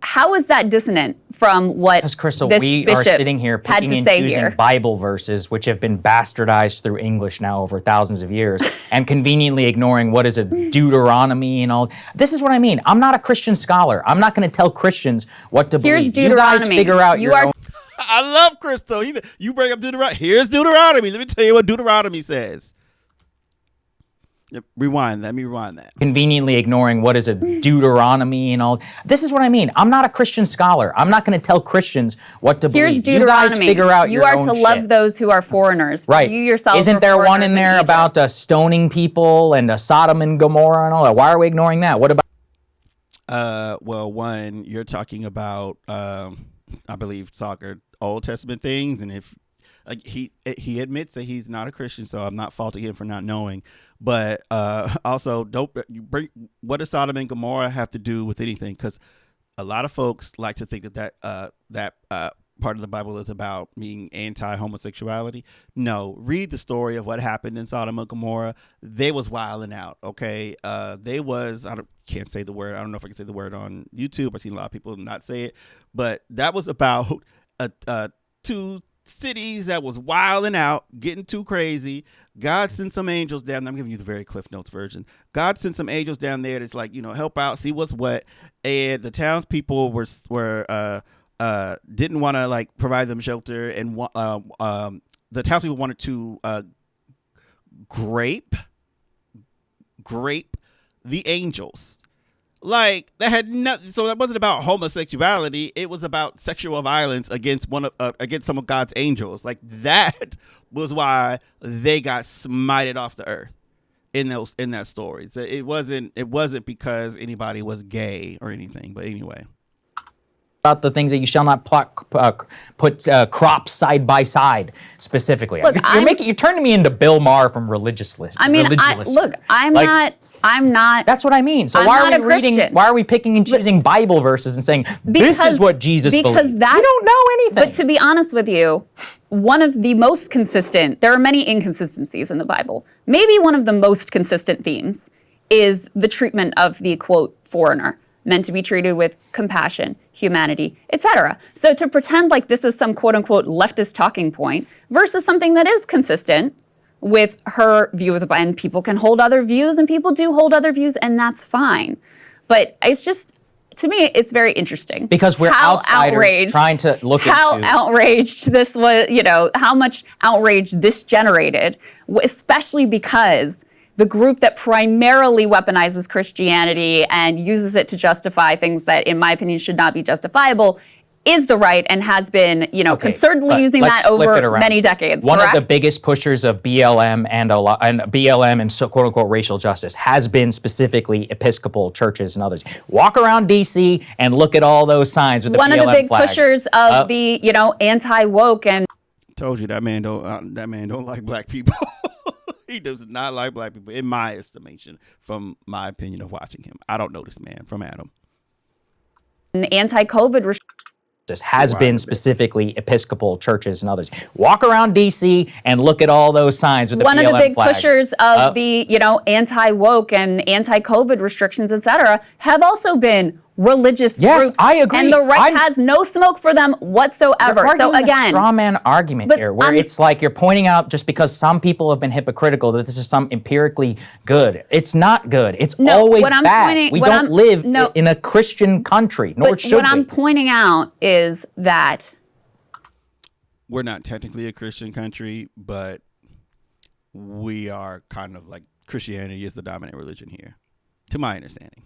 B: How is that dissonant from what
D: Because, Krystal,
B: this
D: we are
B: bishop
D: sitting here
B: had
D: picking
B: to
D: and
B: say
D: choosing
B: here?
D: Bible verses, which have been bastardized through English now over thousands of years, and conveniently ignoring what is a Deuteronomy and all. This is what I mean. I'm not a Christian scholar. I'm not going to tell Christians what to
B: Here's
D: believe. You guys
B: Deuteronomy.
D: figure out
B: You
D: your
B: are
D: own.
A: I love Krystal. You bring up Deuteronomy. Here's Deuteronomy. Let me tell you what Deuteronomy says. Rewind. Let me rewind that.
D: Conveniently ignoring what is a Deuteronomy and all. This is what I mean. I'm not a Christian scholar. I'm not going to tell Christians what to believe.
B: Here's Deuteronomy.
D: You guys figure out
B: you
D: your
B: are
D: own
B: to love
D: shit.
B: those who are foreigners.
D: Right.
B: You yourself
D: Isn't
B: were
D: there one
B: foreigners
D: in there
B: Egypt.
D: about stoning people and Sodom and Gomorrah and all that? Why are we ignoring that? What about?
A: Well, one, you're talking about, I believe, Saager, Old Testament things, and if he admits that he's not a Christian, so I'm not faulting him for not knowing. But also, don't you bring what does Sodom and Gomorrah have to do with anything? Because a lot of folks like to think that part of the Bible is about being anti-homosexuality. No, read the story of what happened in Sodom and Gomorrah. They was wilding out. Okay, they was can't say the word. I don't know if I can say the word on YouTube. I've seen a lot of people not say it, but that was about two cities that was wilding out, getting too crazy. God sent some angels down. I'm giving you the very Cliff Notes version. God sent some angels down there that's like, help out, see what's what. And the townspeople were didn't want to like provide them shelter, and the townspeople wanted to grape the angels. Like, that had nothing. So that wasn't about homosexuality. It was about sexual violence against against some of God's angels. Like, that was why they got smited off the earth in that story. So it wasn't because anybody was gay or anything. But anyway.
D: About the things that you shall not put crops side by side specifically.
B: Look,
D: you're turning me into Bill Maher from Religiously.
B: I'm not.
D: That's what I mean. So why are we reading? Why are we picking and choosing Bible verses and saying this is what Jesus believed? We don't know anything.
B: But to be honest with you, one of the most consistent. There are many inconsistencies in the Bible. Maybe one of the most consistent themes is the treatment of the quote foreigner, meant to be treated with compassion, humanity, etc. So to pretend like this is some quote unquote leftist talking point versus something that is consistent with her view of the Bible, and people can hold other views, and people do hold other views, and that's fine. But it's just, to me, it's very interesting.
D: Because we're outsiders trying to look
B: how outraged this was, how much outrage this generated, especially because the group that primarily weaponizes Christianity and uses it to justify things that, in my opinion, should not be justifiable is the right and has been, concertedly using that over many decades.
D: One of the biggest pushers of BLM and so quote unquote racial justice has been specifically Episcopal churches and others. Walk around DC and look at all those signs with the BLM flags.
B: One of the big pushers of the, anti-woke and.
A: Told you that man don't like black people. He does not like black people, in my estimation, from my opinion of watching him. I don't know this man from Adam.
B: Anti-COVID
D: has been specifically Episcopal churches and others. Walk around DC and look at all those signs with the BLM flags.
B: One of the big pushers of the, anti-woke and anti-COVID restrictions, etc., have also been religious groups.
D: I agree.
B: And the right has no smoke for them whatsoever.
D: You're arguing a straw man argument here, where it's like you're pointing out just because some people have been hypocritical that this is some empirically good. It's not good. It's always bad. We don't live in a Christian country, nor should we.
B: What I'm pointing out is that
A: we're not technically a Christian country, but we are kind of like Christianity is the dominant religion here, to my understanding.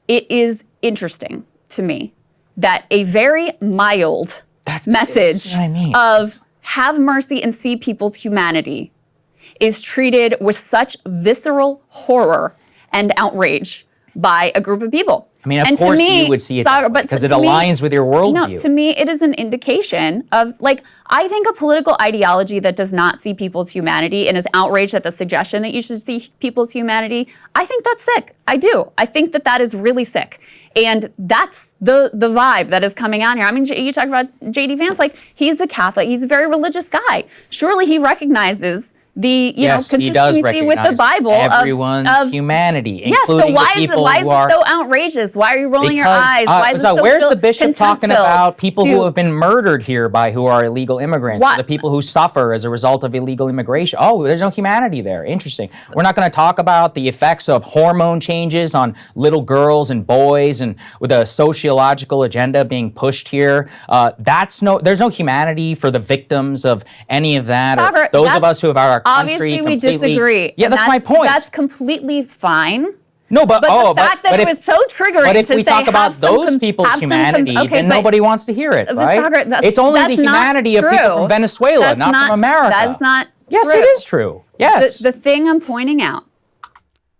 B: It is interesting to me that a very mild message of have mercy and see people's humanity is treated with such visceral horror and outrage by a group of people.
D: I mean, of course you would see it because it aligns with your worldview.
B: No, to me, it is an indication of, I think a political ideology that does not see people's humanity and is outraged at the suggestion that you should see people's humanity, I think that's sick. I do. I think that is really sick. And that's the vibe that is coming out here. I mean, you talk about J.D. Vance, he's a Catholic. He's a very religious guy. Surely he recognizes the consistency with the Bible
D: everyone's humanity, including
B: so why
D: the people
B: is it so outrageous? Why are you rolling your eyes? Why is it so
D: where's the bishop talking about people who have been murdered here by who are illegal immigrants, or the people who suffer as a result of illegal immigration? Oh, there's no humanity there. Interesting. We're not going to talk about the effects of hormone changes on little girls and boys, and with a sociological agenda being pushed here. There's no humanity for the victims of any of that.
B: Saager,
D: or those of us who have our
B: obviously we disagree.
D: Yeah, that's my point.
B: That's completely fine.
D: No, but
B: the fact that it was so triggering.
D: But if we talk about those people's humanity, then nobody wants to hear it, right?
B: Saager,
D: it's only the humanity of people from Venezuela, not from America.
B: That's not true.
D: Yes, it is true. Yes.
B: The thing I'm pointing out.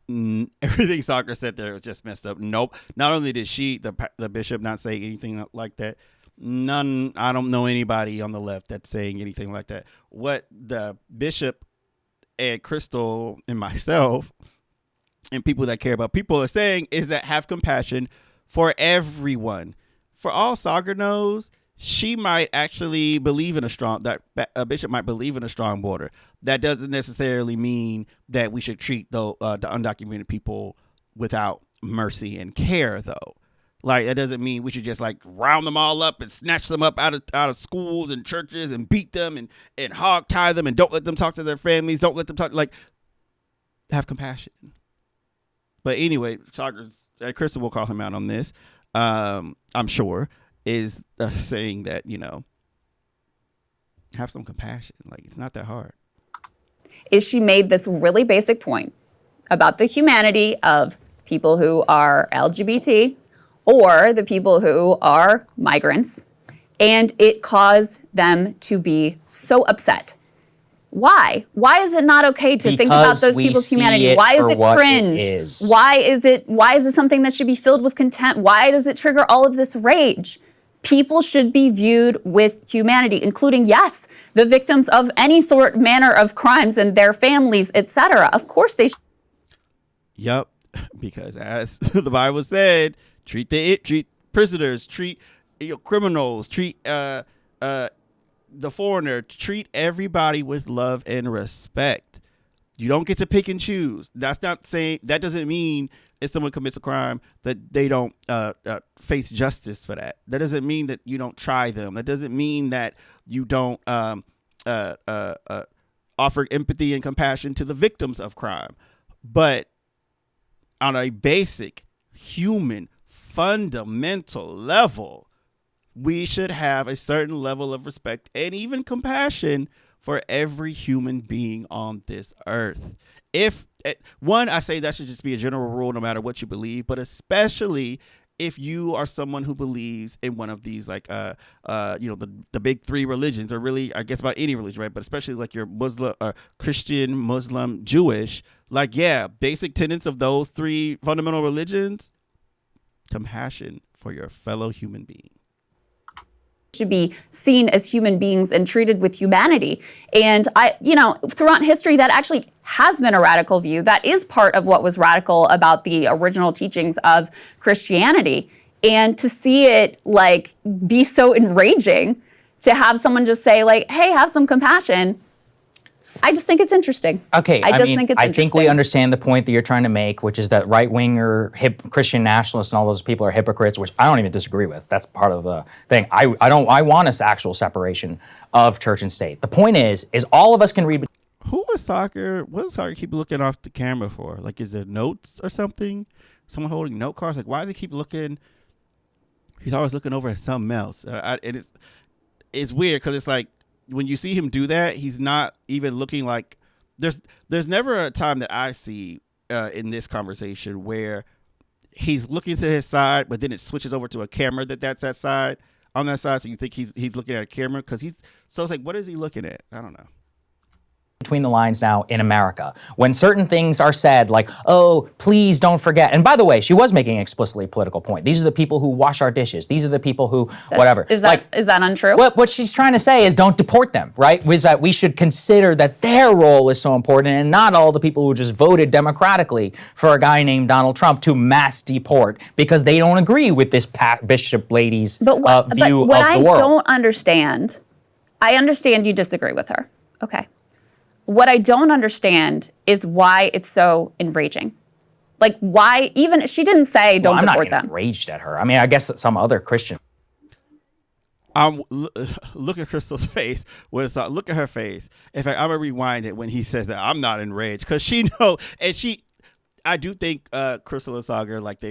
A: Everything Saager said there was just messed up. Nope. Not only did the bishop, not say anything like that. I don't know anybody on the left that's saying anything like that. What the bishop and Krystal and myself and people that care about people are saying is that have compassion for everyone. For all Saager knows, she might actually believe in a bishop might believe in a strong border. That doesn't necessarily mean that we should treat the undocumented people without mercy and care, though. Like, that doesn't mean we should just like round them all up and snatch them up out of schools and churches and beat them and hog tie them and don't let them talk to their families. Don't let them talk. Like, have compassion. But anyway, Krystal will call him out on this. I'm sure is saying that, you know, have some compassion. Like, it's not that hard.
B: Is she made this really basic point about the humanity of people who are LGBT or the people who are migrants, and it caused them to be so upset. Why? Why is it not okay to think about those people's humanity? Why is it cringe? Why is it something that should be filled with contempt? Why does it trigger all of this rage? People should be viewed with humanity, including, yes, the victims of any sort, manner of crimes and their families, etc. Of course they should.
A: Yep, because as the Bible said, treat prisoners, treat criminals, treat the foreigner, treat everybody with love and respect. You don't get to pick and choose. That's not saying, that doesn't mean if someone commits a crime that they don't face justice for that. That doesn't mean that you don't try them. That doesn't mean that you don't offer empathy and compassion to the victims of crime. But on a basic human fundamental level, we should have a certain level of respect and even compassion for every human being on this earth. I say that should just be a general rule no matter what you believe, but especially if you are someone who believes in one of these, like, the big three religions, or really, I guess, about any religion, right? But especially like your Muslim, Christian, Muslim, Jewish, like, yeah, basic tenets of those three fundamental religions, compassion for your fellow human being.
B: Should be seen as human beings and treated with humanity. And throughout history, that actually has been a radical view. That is part of what was radical about the original teachings of Christianity. And to see it like be so enraging, to have someone just say like, hey, have some compassion, I just think it's interesting.
D: Okay, I think we understand the point that you're trying to make, which is that right-winger Christian nationalists and all those people are hypocrites, which I don't even disagree with. That's part of the thing. I want us actual separation of church and state. The point is all of us can read.
A: Who is Saager? What does Saager keep looking off the camera for? Like, is there notes or something? Someone holding note cards? Like, why does he keep looking? He's always looking over at something else. It's weird because it's like, when you see him do that, he's not even looking like there's never a time that I see in this conversation where he's looking to his side, but then it switches over to a camera that's that side on that side. So you think he's looking at a camera because so it's like, what is he looking at? I don't know.
D: Between the lines now in America, when certain things are said like, oh, please don't forget. And by the way, she was making an explicitly political point. These are the people who wash our dishes. These are the people who whatever.
B: Is that untrue?
D: What she's trying to say is don't deport them, right? Was that we should consider that their role is so important and not all the people who just voted democratically for a guy named Donald Trump to mass deport because they don't agree with this Bishop lady's view of the world.
B: What I don't understand, I understand you disagree with her. Okay. What I don't understand is why it's so enraging. Like, why even, she didn't say don't deport them.
D: I'm not enraged at her. I mean, I guess some other Christian.
A: Look at Krystal's face. Look at her face. In fact, I'm going to rewind it when he says that I'm not enraged. Because she knows, and I do think Krystal and Saager, like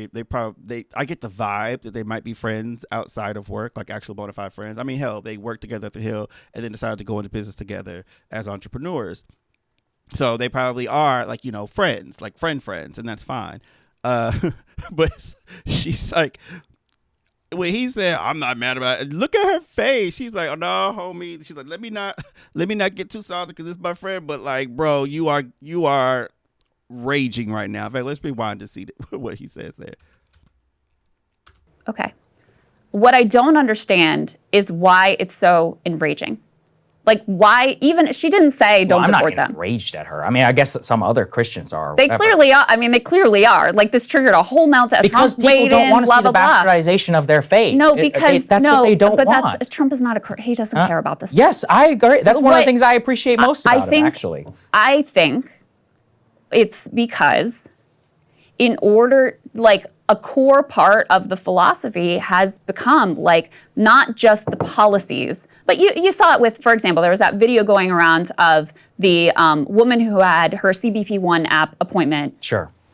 A: I get the vibe that they might be friends outside of work, like actual bona fide friends. I mean, hell, they worked together at the Hill and then decided to go into business together as entrepreneurs. So they probably are like, friends, like friends, and that's fine. But she's like, when he said, I'm not mad about it, look at her face. She's like, oh no, homie. She's like, let me not get too salty because it's my friend. But like, bro, you are raging right now. In fact, let's rewind to see what he says there.
B: Okay. What I don't understand is why it's so enraging. Like, why even, she didn't say don't deport them.
D: I'm not enraged at her. I mean, I guess that some other Christians are.
B: They clearly are. I mean, they clearly are. Like, this triggered a whole meltdown.
D: Because people don't want to see the bastardization of their faith.
B: No, because
D: that's what they don't want.
B: But Trump is not he doesn't care about this.
D: Yes, I agree. That's one of the things I appreciate most about him, actually.
B: I think it's because in order, like, a core part of the philosophy has become like not just the policies, but you saw it with, for example, there was that video going around of the woman who had her CBP1 app appointment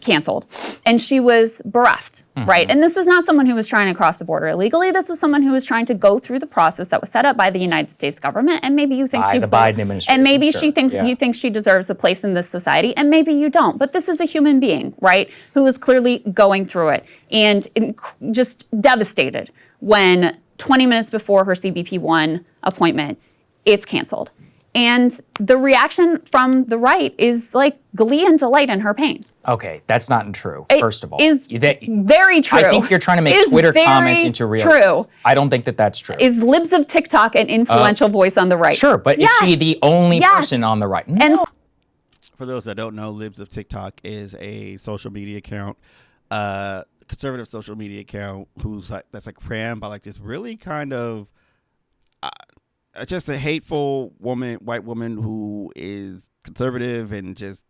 B: canceled, and she was bereft, right? And this is not someone who was trying to cross the border illegally. This was someone who was trying to go through the process that was set up by the United States government, and maybe you think
D: by the Biden administration,
B: and maybe she thinks you think she deserves a place in this society, and maybe you don't. But this is a human being, right, who is clearly going through it and just devastated when 20 minutes before her CBP1 appointment, it's canceled. And the reaction from the right is like glee and delight in her pain.
D: Okay, that's not true, first of all.
B: Is very true.
D: I think you're trying to make Twitter comments into real.
B: True.
D: I don't think that that's true.
B: Is libs of TikTok an influential voice on the right?
D: Sure, but is she the only person on the right? No.
B: And
A: for those that don't know, Libs of TikTok is a social media account, conservative social media account that's crammed by like this really kind of just a hateful white woman who is conservative and just,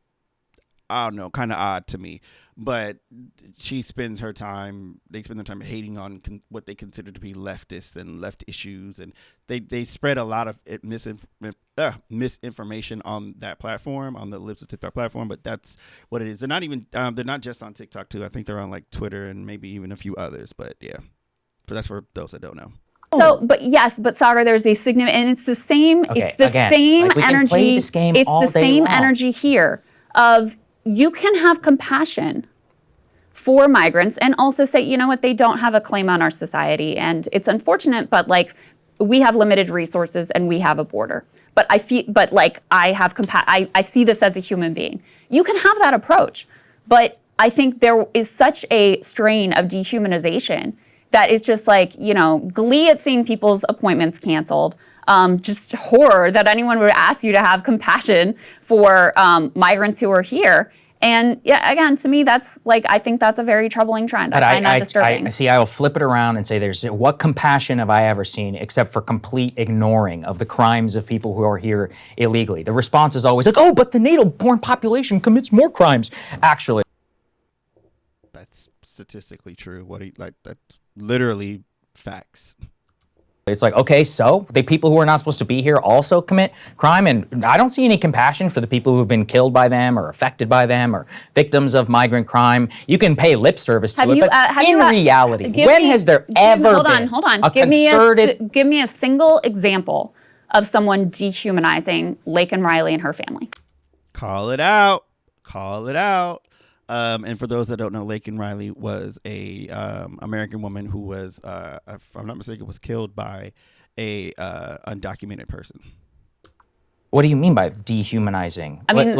A: I don't know, kind of odd to me. But they spend their time hating on what they consider to be leftists and left issues, and they spread a lot of misinformation on that platform, on the Libs of TikTok platform. But that's what it is. They're not even they're not just on TikTok too. I think they're on like Twitter and maybe even a few others. But yeah, so that's for those that don't know.
B: So, but Saagar, there's a significant, and it's the same.
D: Okay,
B: it's the same
D: like we can
B: energy.
D: play this game
B: it's
D: all
B: the
D: day
B: same
D: long.
B: energy here of you can have compassion for migrants and also say, you know what, they don't have a claim on our society, and it's unfortunate, but like we have limited resources and we have a border. But I have I see this as a human being. You can have that approach, but I think there is such a strain of dehumanization that it's just like, you know, glee at seeing people's appointments canceled, just horror that anyone would ask you to have compassion for migrants who are here. And yeah, again, to me, that's like, I think that's a very troubling trend. I find that disturbing.
D: I will flip it around and say what compassion have I ever seen except for complete ignoring of the crimes of people who are here illegally? The response is always like, oh, but the native-born population commits more crimes. Actually,
A: that's statistically true. That's literally facts.
D: It's like, okay, so the people who are not supposed to be here also commit crime, and I don't see any compassion for the people who have been killed by them or affected by them or victims of migrant crime. You can pay lip service to it, but in reality, when has there ever been a concerted...
B: Give me a single example of someone dehumanizing Laken Riley and her family.
A: Call it out. Call it out. And for those that don't know, Laken Riley was a American woman who was, if I'm not mistaken, was killed by a undocumented person.
D: What do you mean by dehumanizing?
B: I mean,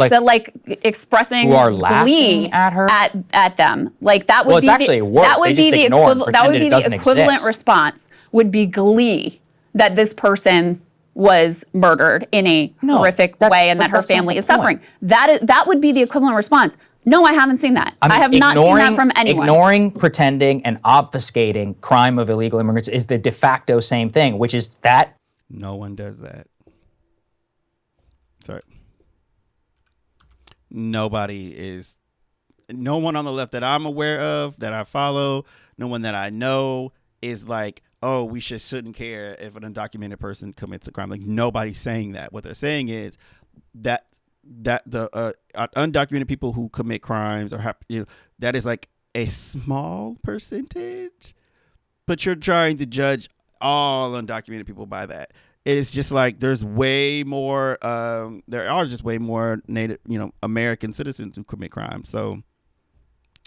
B: expressing
D: who are
B: glee
D: at her
B: at them. Like that would
D: well, it's actually worse.
B: That would be the equivalent
D: exist.
B: response. Would be glee that this person was murdered in a horrific way and that her family is suffering. That would be the equivalent response. No, I haven't seen that. I have not seen that from anyone.
D: Ignoring, pretending, and obfuscating crime of illegal immigrants is the de facto same thing, which is that.
A: No one does that. Sorry. No one on the left that I'm aware of, that I follow, no one that I know is like, oh, we shouldn't care if an undocumented person commits a crime. Like, nobody's saying that. What they're saying is that the undocumented people who commit crimes that is like a small percentage, but you're trying to judge all undocumented people by that. It is just like there's way more. There are just way more native, American citizens who commit crimes. So,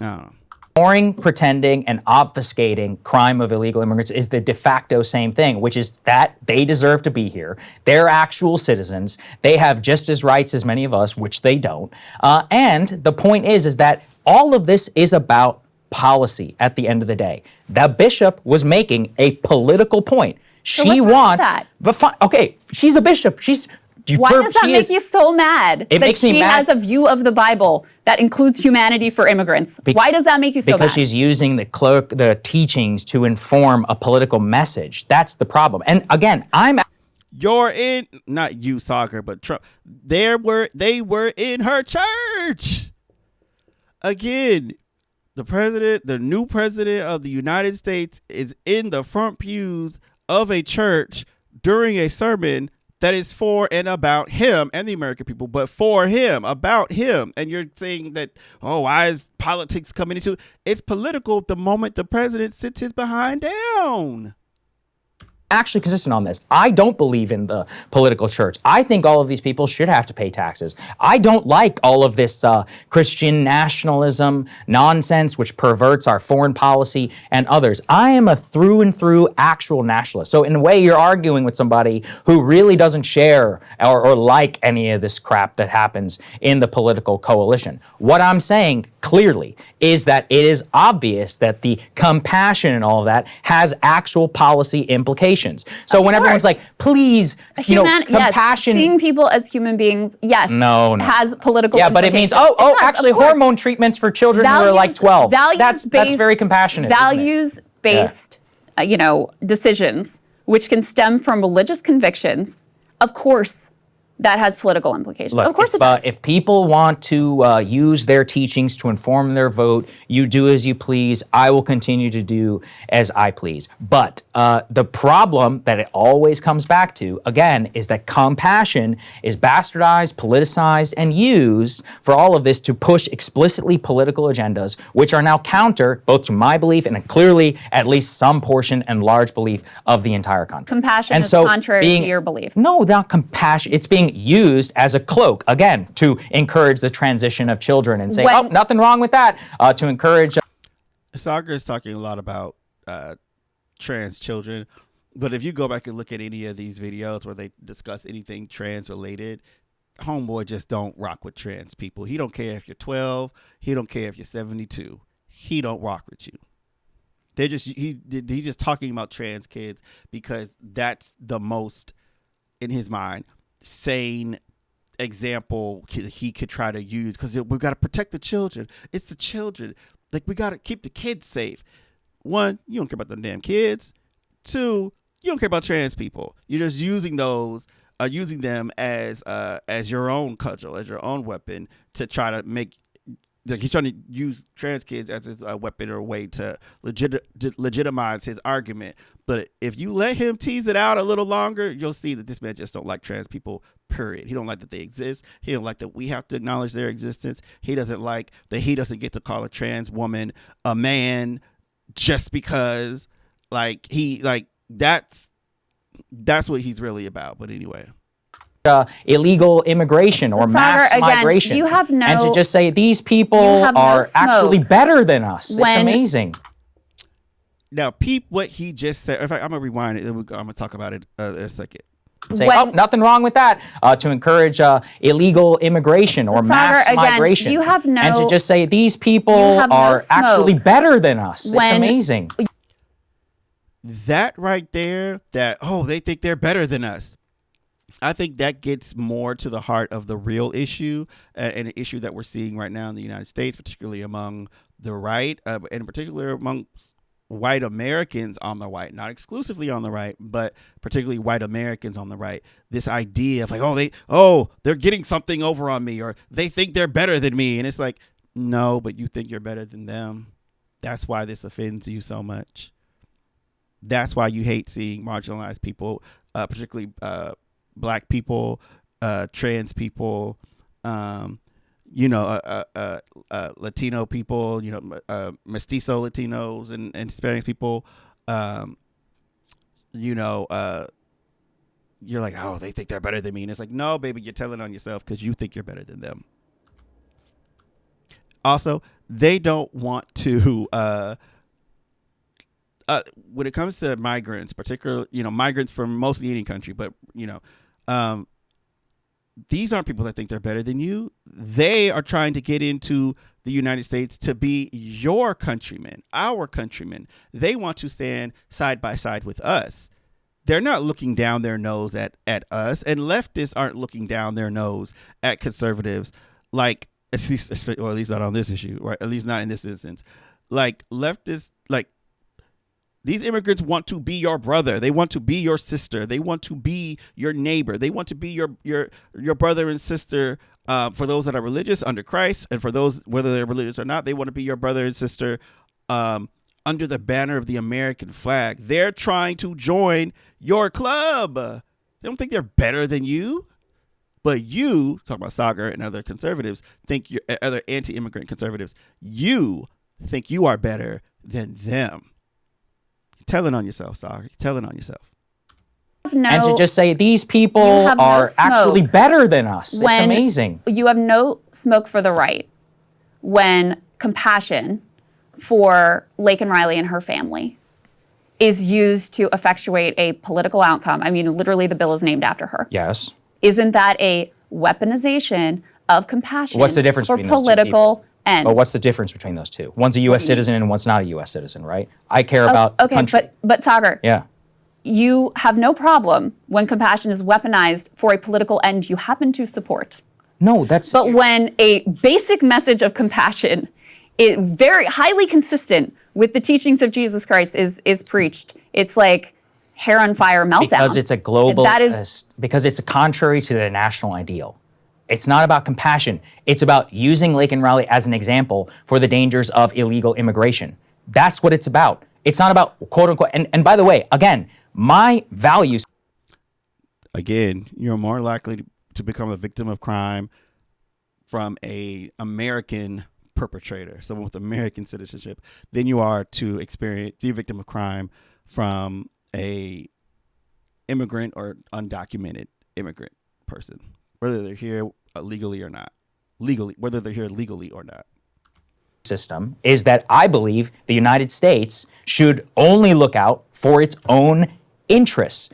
A: I don't know.
D: Ignoring, pretending, and obfuscating crime of illegal immigrants is the de facto same thing, which is that they deserve to be here. They're actual citizens. They have just as rights as many of us, which they don't. And the point is that all of this is about policy at the end of the day. The bishop was making a political point. She wants that. Okay, she's a bishop.
B: Why does that make you so mad that she has a view of the Bible that includes humanity for immigrants? Why does that make you so mad?
D: Because she's using the teachings to inform a political message. That's the problem. And again, not you, Saager, but Trump. They were in her church. Again,
A: the new president of the United States is in the front pews of a church during a sermon that is for and about him and the American people, but for him, about him. And you're saying that, oh, why is politics coming into it? It's political the moment the president sits his behind down.
D: Actually consistent on this. I don't believe in the political church. I think all of these people should have to pay taxes. I don't like all of this Christian nationalism nonsense, which perverts our foreign policy and others. I am a through and through actual nationalist. So in a way, you're arguing with somebody who really doesn't share or like any of this crap that happens in the political coalition. What I'm saying clearly is that it is obvious that the compassion and all of that has actual policy implications. So when everyone's like, please, compassion.
B: Yes, seeing people as human beings, yes, has political
D: but it means, actually hormone treatments for children who are like 12. That's very compassionate.
B: Values-based, decisions, which can stem from religious convictions, of course, that has political implications.
D: Look,
B: of course it does.
D: If people want to use their teachings to inform their vote, you do as you please. I will continue to do as I please. But the problem that it always comes back to, again, is that compassion is bastardized, politicized, and used for all of this to push explicitly political agendas, which are now counter both to my belief and clearly at least some portion and large belief of the entire country.
B: Compassion is contrary to your beliefs.
D: No, not compassion. It's being used as a cloak, again, to encourage the transition of children and say, nothing wrong with that, to encourage.
A: Saager is talking a lot about trans children, but if you go back and look at any of these videos where they discuss anything trans related, homeboy just don't rock with trans people. He don't care if you're 12. He don't care if you're 72. He don't rock with you. He's just talking about trans kids because that's the most, in his mind, sane example he could try to use, because we've got to protect the children. It's the children. Like, we got to keep the kids safe. One, you don't care about them damn kids. Two, you don't care about trans people. You're just using them as your own cudgel, as your own weapon to try to make. Like, he's trying to use trans kids as his weapon or a way to legitimize his argument. But if you let him tease it out a little longer, you'll see that this man just don't like trans people, period. He don't like that they exist. He don't like that we have to acknowledge their existence. He doesn't like that he doesn't get to call a trans woman a man just because, that's what he's really about. But anyway.
D: Illegal immigration or mass migration. And to just say these people are actually better than us. It's amazing.
A: Now, peep what he just said. In fact, I'm going to rewind it. I'm going to talk about it in a second.
D: Say, nothing wrong with that, to encourage illegal immigration or mass migration. And to just say these people are actually better than us. It's amazing.
A: That right there, they think they're better than us. I think that gets more to the heart of the real issue, and an issue that we're seeing right now in the United States, particularly among the right, and in particular among white Americans on the right, not exclusively on the right, but particularly white Americans on the right. This idea of they're getting something over on me, or they think they're better than me. And it's like, no, but you think you're better than them. That's why this offends you so much. That's why you hate seeing marginalized people, particularly Black people, trans people, Latino people, mestizo Latinos and Hispanic people. You're like, oh, they think they're better than me. And it's like, no, baby, you're telling on yourself because you think you're better than them. Also, they don't want to, when it comes to migrants, particularly, migrants from mostly any country, but, these aren't people that think they're better than you. They are trying to get into the United States to be your countrymen, our countrymen. They want to stand side by side with us. They're not looking down their nose at us, and leftists aren't looking down their nose at conservatives, like, at least not on this issue, right? At least not in this instance. Like, leftists, these immigrants want to be your brother. They want to be your sister. They want to be your neighbor. They want to be your brother and sister For those that are religious under Christ, and for those, whether they're religious or not, they want to be your brother and sister under the banner of the American flag. They're trying to join your club. They don't think they're better than you. But you, talking about Saager and other conservatives, think you're other anti-immigrant conservatives, you think you are better than them. You're telling on yourself, Saager. You're telling on yourself.
D: And to just say these people are actually better than us. It's amazing.
B: You have no smoke for the right when compassion for Laken Riley and her family is used to effectuate a political outcome. I mean, literally the bill is named after her.
D: Yes.
B: Isn't that a weaponization of compassion
D: What's the difference
B: for
D: between those two
B: political ends?
D: But what's the difference between those two? One's a U.S. citizen and one's not a U.S. citizen, right? I care about the country.
B: But Saager,
D: yeah.
B: You have no problem when compassion is weaponized for a political end you happen to support.
D: No, that's...
B: But when a basic message of compassion is very highly consistent with the teachings of Jesus Christ is preached, it's like hair on fire meltdown.
D: Because it's a global... because it's contrary to the national ideal. It's not about compassion. It's about using Laken Riley as an example for the dangers of illegal immigration. That's what it's about. It's not about quote unquote... And by the way, again, my values...
A: Again, you're more likely to become a victim of crime from a American perpetrator, someone with American citizenship, than you are to be a victim of crime from a immigrant or undocumented immigrant person, whether they're here legally or not. Whether they're here legally or not.
D: System is that I believe the United States should only look out for its own interests.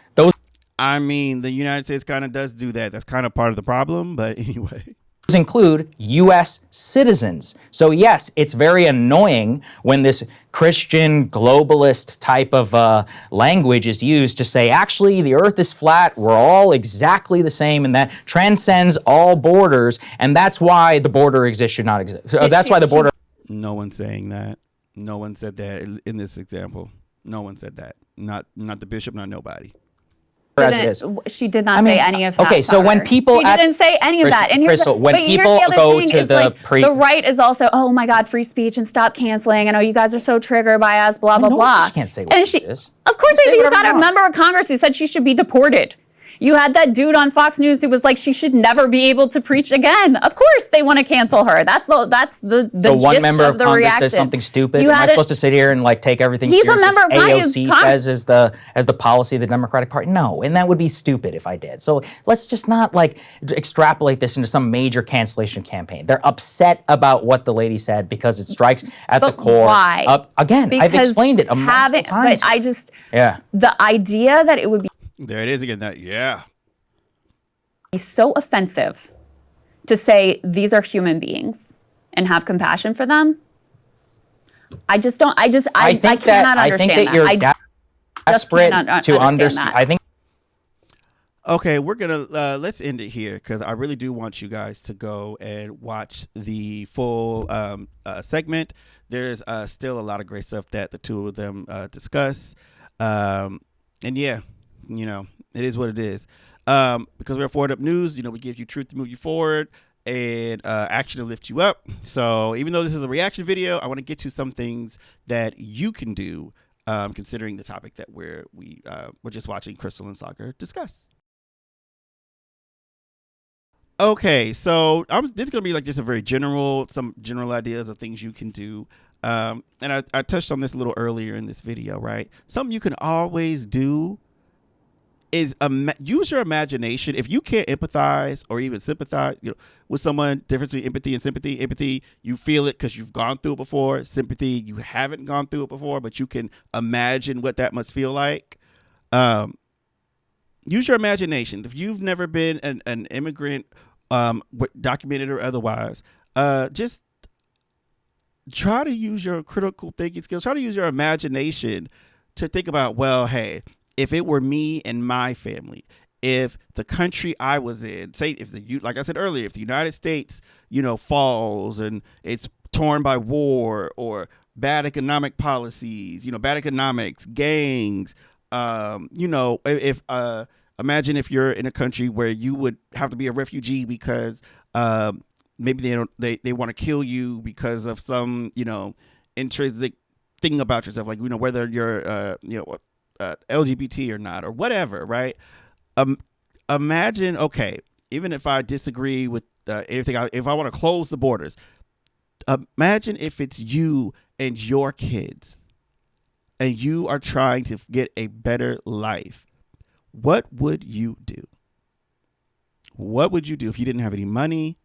A: I mean, the United States kind of does do that. That's kind of part of the problem, but anyway.
D: Include U.S. citizens. So yes, it's very annoying when this Christian globalist type of language is used to say, actually, the earth is flat, we're all exactly the same, and that transcends all borders, and that's why the border exists should not exist. That's why the border...
A: No one's saying that. No one said that in this example. No one said that. Not the bishop, not nobody.
B: She did not say any of that.
D: Okay, so when people...
B: She didn't say any of that. And
D: Krystal, when people go to the...
B: the right is also, oh my God, free speech and stop canceling. I know you guys are so triggered by us, blah, blah, blah.
D: She can't say what she is.
B: Of course they do. You got a member of Congress who said she should be deported. You had that dude on Fox News who was like, she should never be able to preach again. Of course they want to cancel her. That's the
D: so
B: gist
D: one member of
B: the
D: Congress
B: reaction.
D: says something stupid. Am I supposed to sit here and like take everything
B: He's
D: serious
B: a member of
D: AOC says as the policy of the Democratic Party? No, and that would be stupid if I did. So let's just not like extrapolate this into some major cancellation campaign. They're upset about what the lady said because it strikes at the core.
B: Why?
D: Again,
B: because
D: I've explained it multiple times.
B: But I just... Yeah. The idea that it would be...
A: There it is again.
B: So offensive to say these are human beings and have compassion for them. I cannot understand that.
D: I think that you're desperate to understand. I think.
A: Okay, we're gonna let's end it here because I really do want you guys to go and watch the full segment. There's still a lot of great stuff that the two of them discuss, and yeah, you know, it is what it is. Because we're Forward Up News, you know, we give you truth to move you forward and action to lift you up. So even though this is a reaction video, I want to get to some things that you can do, considering the topic that we're just watching Krystal and Saager discuss. Okay, so this is gonna be like just a very some general ideas of things you can do. And I touched on this a little earlier in this video, right? Something you can always do is use your imagination. If you can't empathize or even sympathize, you know, with someone, difference between empathy and sympathy. Empathy, you feel it because you've gone through it before. Sympathy, you haven't gone through it before, but you can imagine what that must feel like. Use your imagination. If you've never been an immigrant, documented or otherwise, just try to use your critical thinking skills. Try to use your imagination to think about, well, hey, if it were me and my family, if the country I was in, say, like I said earlier, if the United States, you know, falls and it's torn by war or bad economic policies, you know, bad economics, gangs, you know, if imagine if you're in a country where you would have to be a refugee because Maybe they want to kill you because of some, intrinsic thing about yourself, like, whether you're, LGBT or not, or whatever, right? Imagine, okay, even if I disagree with anything, if I want to close the borders, imagine if it's you and your kids and you are trying to get a better life. What would you do? What would you do if you didn't have any money?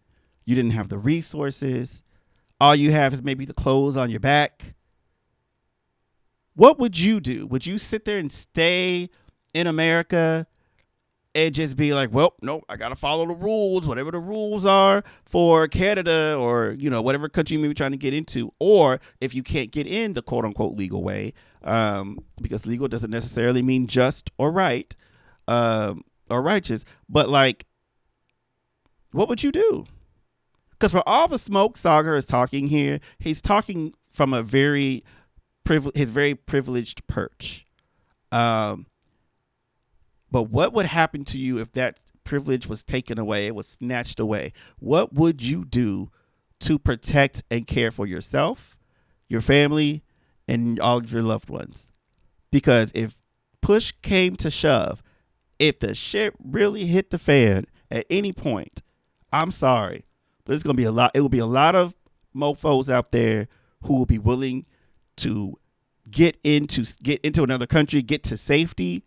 A: You didn't have the resources. All you have is maybe the clothes on your back. What would you do? Would you sit there and stay in America and just be like, well, no, I got to follow the rules, whatever the rules are for Canada or, whatever country you may be trying to get into? Or if you can't get in the quote unquote legal way, because legal doesn't necessarily mean just or right, or righteous, but like, what would you do? Because for all the smoke Saager is talking here, he's talking from a his very privileged perch. But what would happen to you if that privilege was taken away, it was snatched away? What would you do to protect and care for yourself, your family, and all of your loved ones? Because if push came to shove, if the shit really hit the fan at any point, I'm sorry, there's going to be a lot. It will be a lot of mofos out there who will be willing to get into another country, get to safety,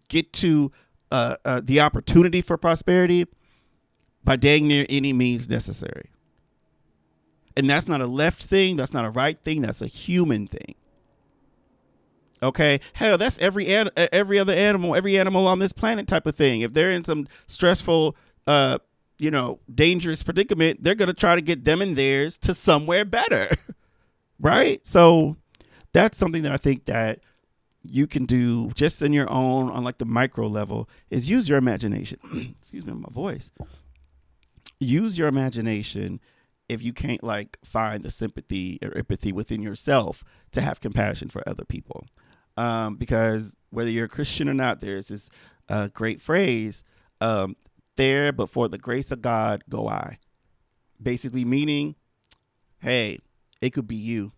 A: get to the opportunity for prosperity by dang near any means necessary. And that's not a left thing. That's not a right thing. That's a human thing. Okay. Hell, that's every other animal, every animal on this planet type of thing. If they're in some stressful, dangerous predicament, they're going to try to get them and theirs to somewhere better. Right. So that's something that I think that you can do just in your own, on like the micro level, is use your imagination. Excuse me, my voice. Use your imagination if you can't like find the sympathy or empathy within yourself to have compassion for other people. Because whether you're a Christian or not, there's this great phrase, there, but for the grace of God, go I. Basically meaning, hey, it could be you.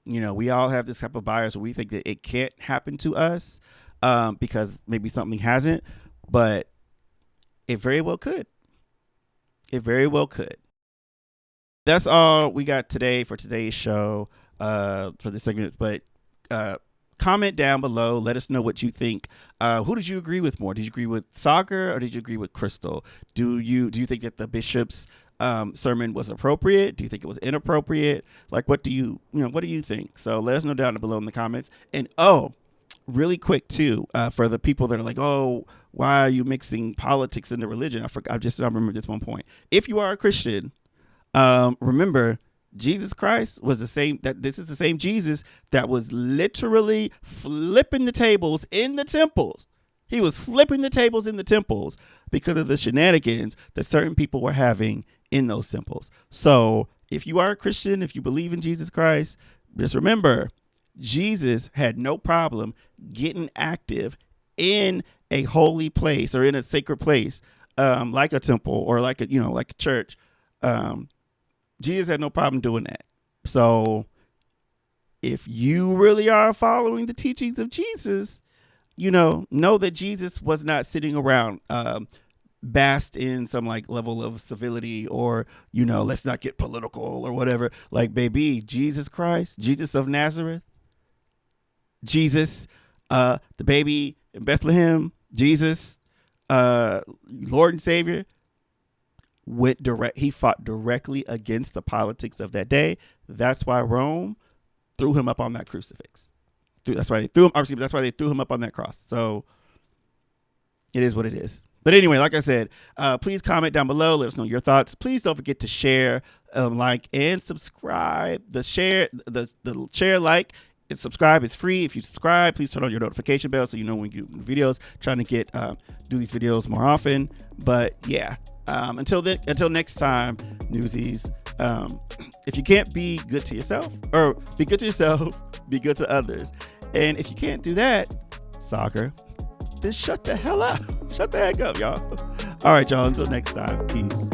A: We all have this type of bias where we think that it can't happen to us because maybe something hasn't, but it very well could. It very well could. That's all we got today for today's show, for this segment. But comment down below. Let us know what you think. Who did you agree with more? Did you agree with Saager or did you agree with Krystal? Do you think that the bishop's sermon was appropriate? Do you think it was inappropriate? Like, what do you think? So let us know down below in the comments. And really quick too, for the people that are like, oh, why are you mixing politics into religion? I just remember this one point. If you are a Christian, remember Jesus Christ was the same. This is the same Jesus that was literally flipping the tables in the temples. He was flipping the tables in the temples because of the shenanigans that certain people were having in those temples. So if you are a Christian, if you believe in Jesus Christ, just remember, Jesus had no problem getting active in a holy place or in a sacred place, like a temple or like a church. Jesus had no problem doing that. So if you really are following the teachings of Jesus, know that Jesus was not sitting around basked in some like level of civility or, let's not get political or whatever. Like, baby, Jesus Christ, Jesus of Nazareth, Jesus, the baby in Bethlehem, Jesus, Lord and Savior, he fought directly against the politics of that day. That's why Rome threw him up on that crucifix. That's why they threw him up on that cross. So it is what it is. But anyway, like I said, please comment down below. Let us know your thoughts. Please don't forget to share, like, and subscribe. The share, like, and subscribe is free. If you subscribe, please turn on your notification bell so you know when you do videos. Trying to do these videos more often. But yeah, until next time, newsies. If you can't be good to yourself, or be good to yourself, be good to others. And if you can't do that, Saager, then shut the hell up. Shut the heck up, y'all. All right, y'all. Until next time. Peace.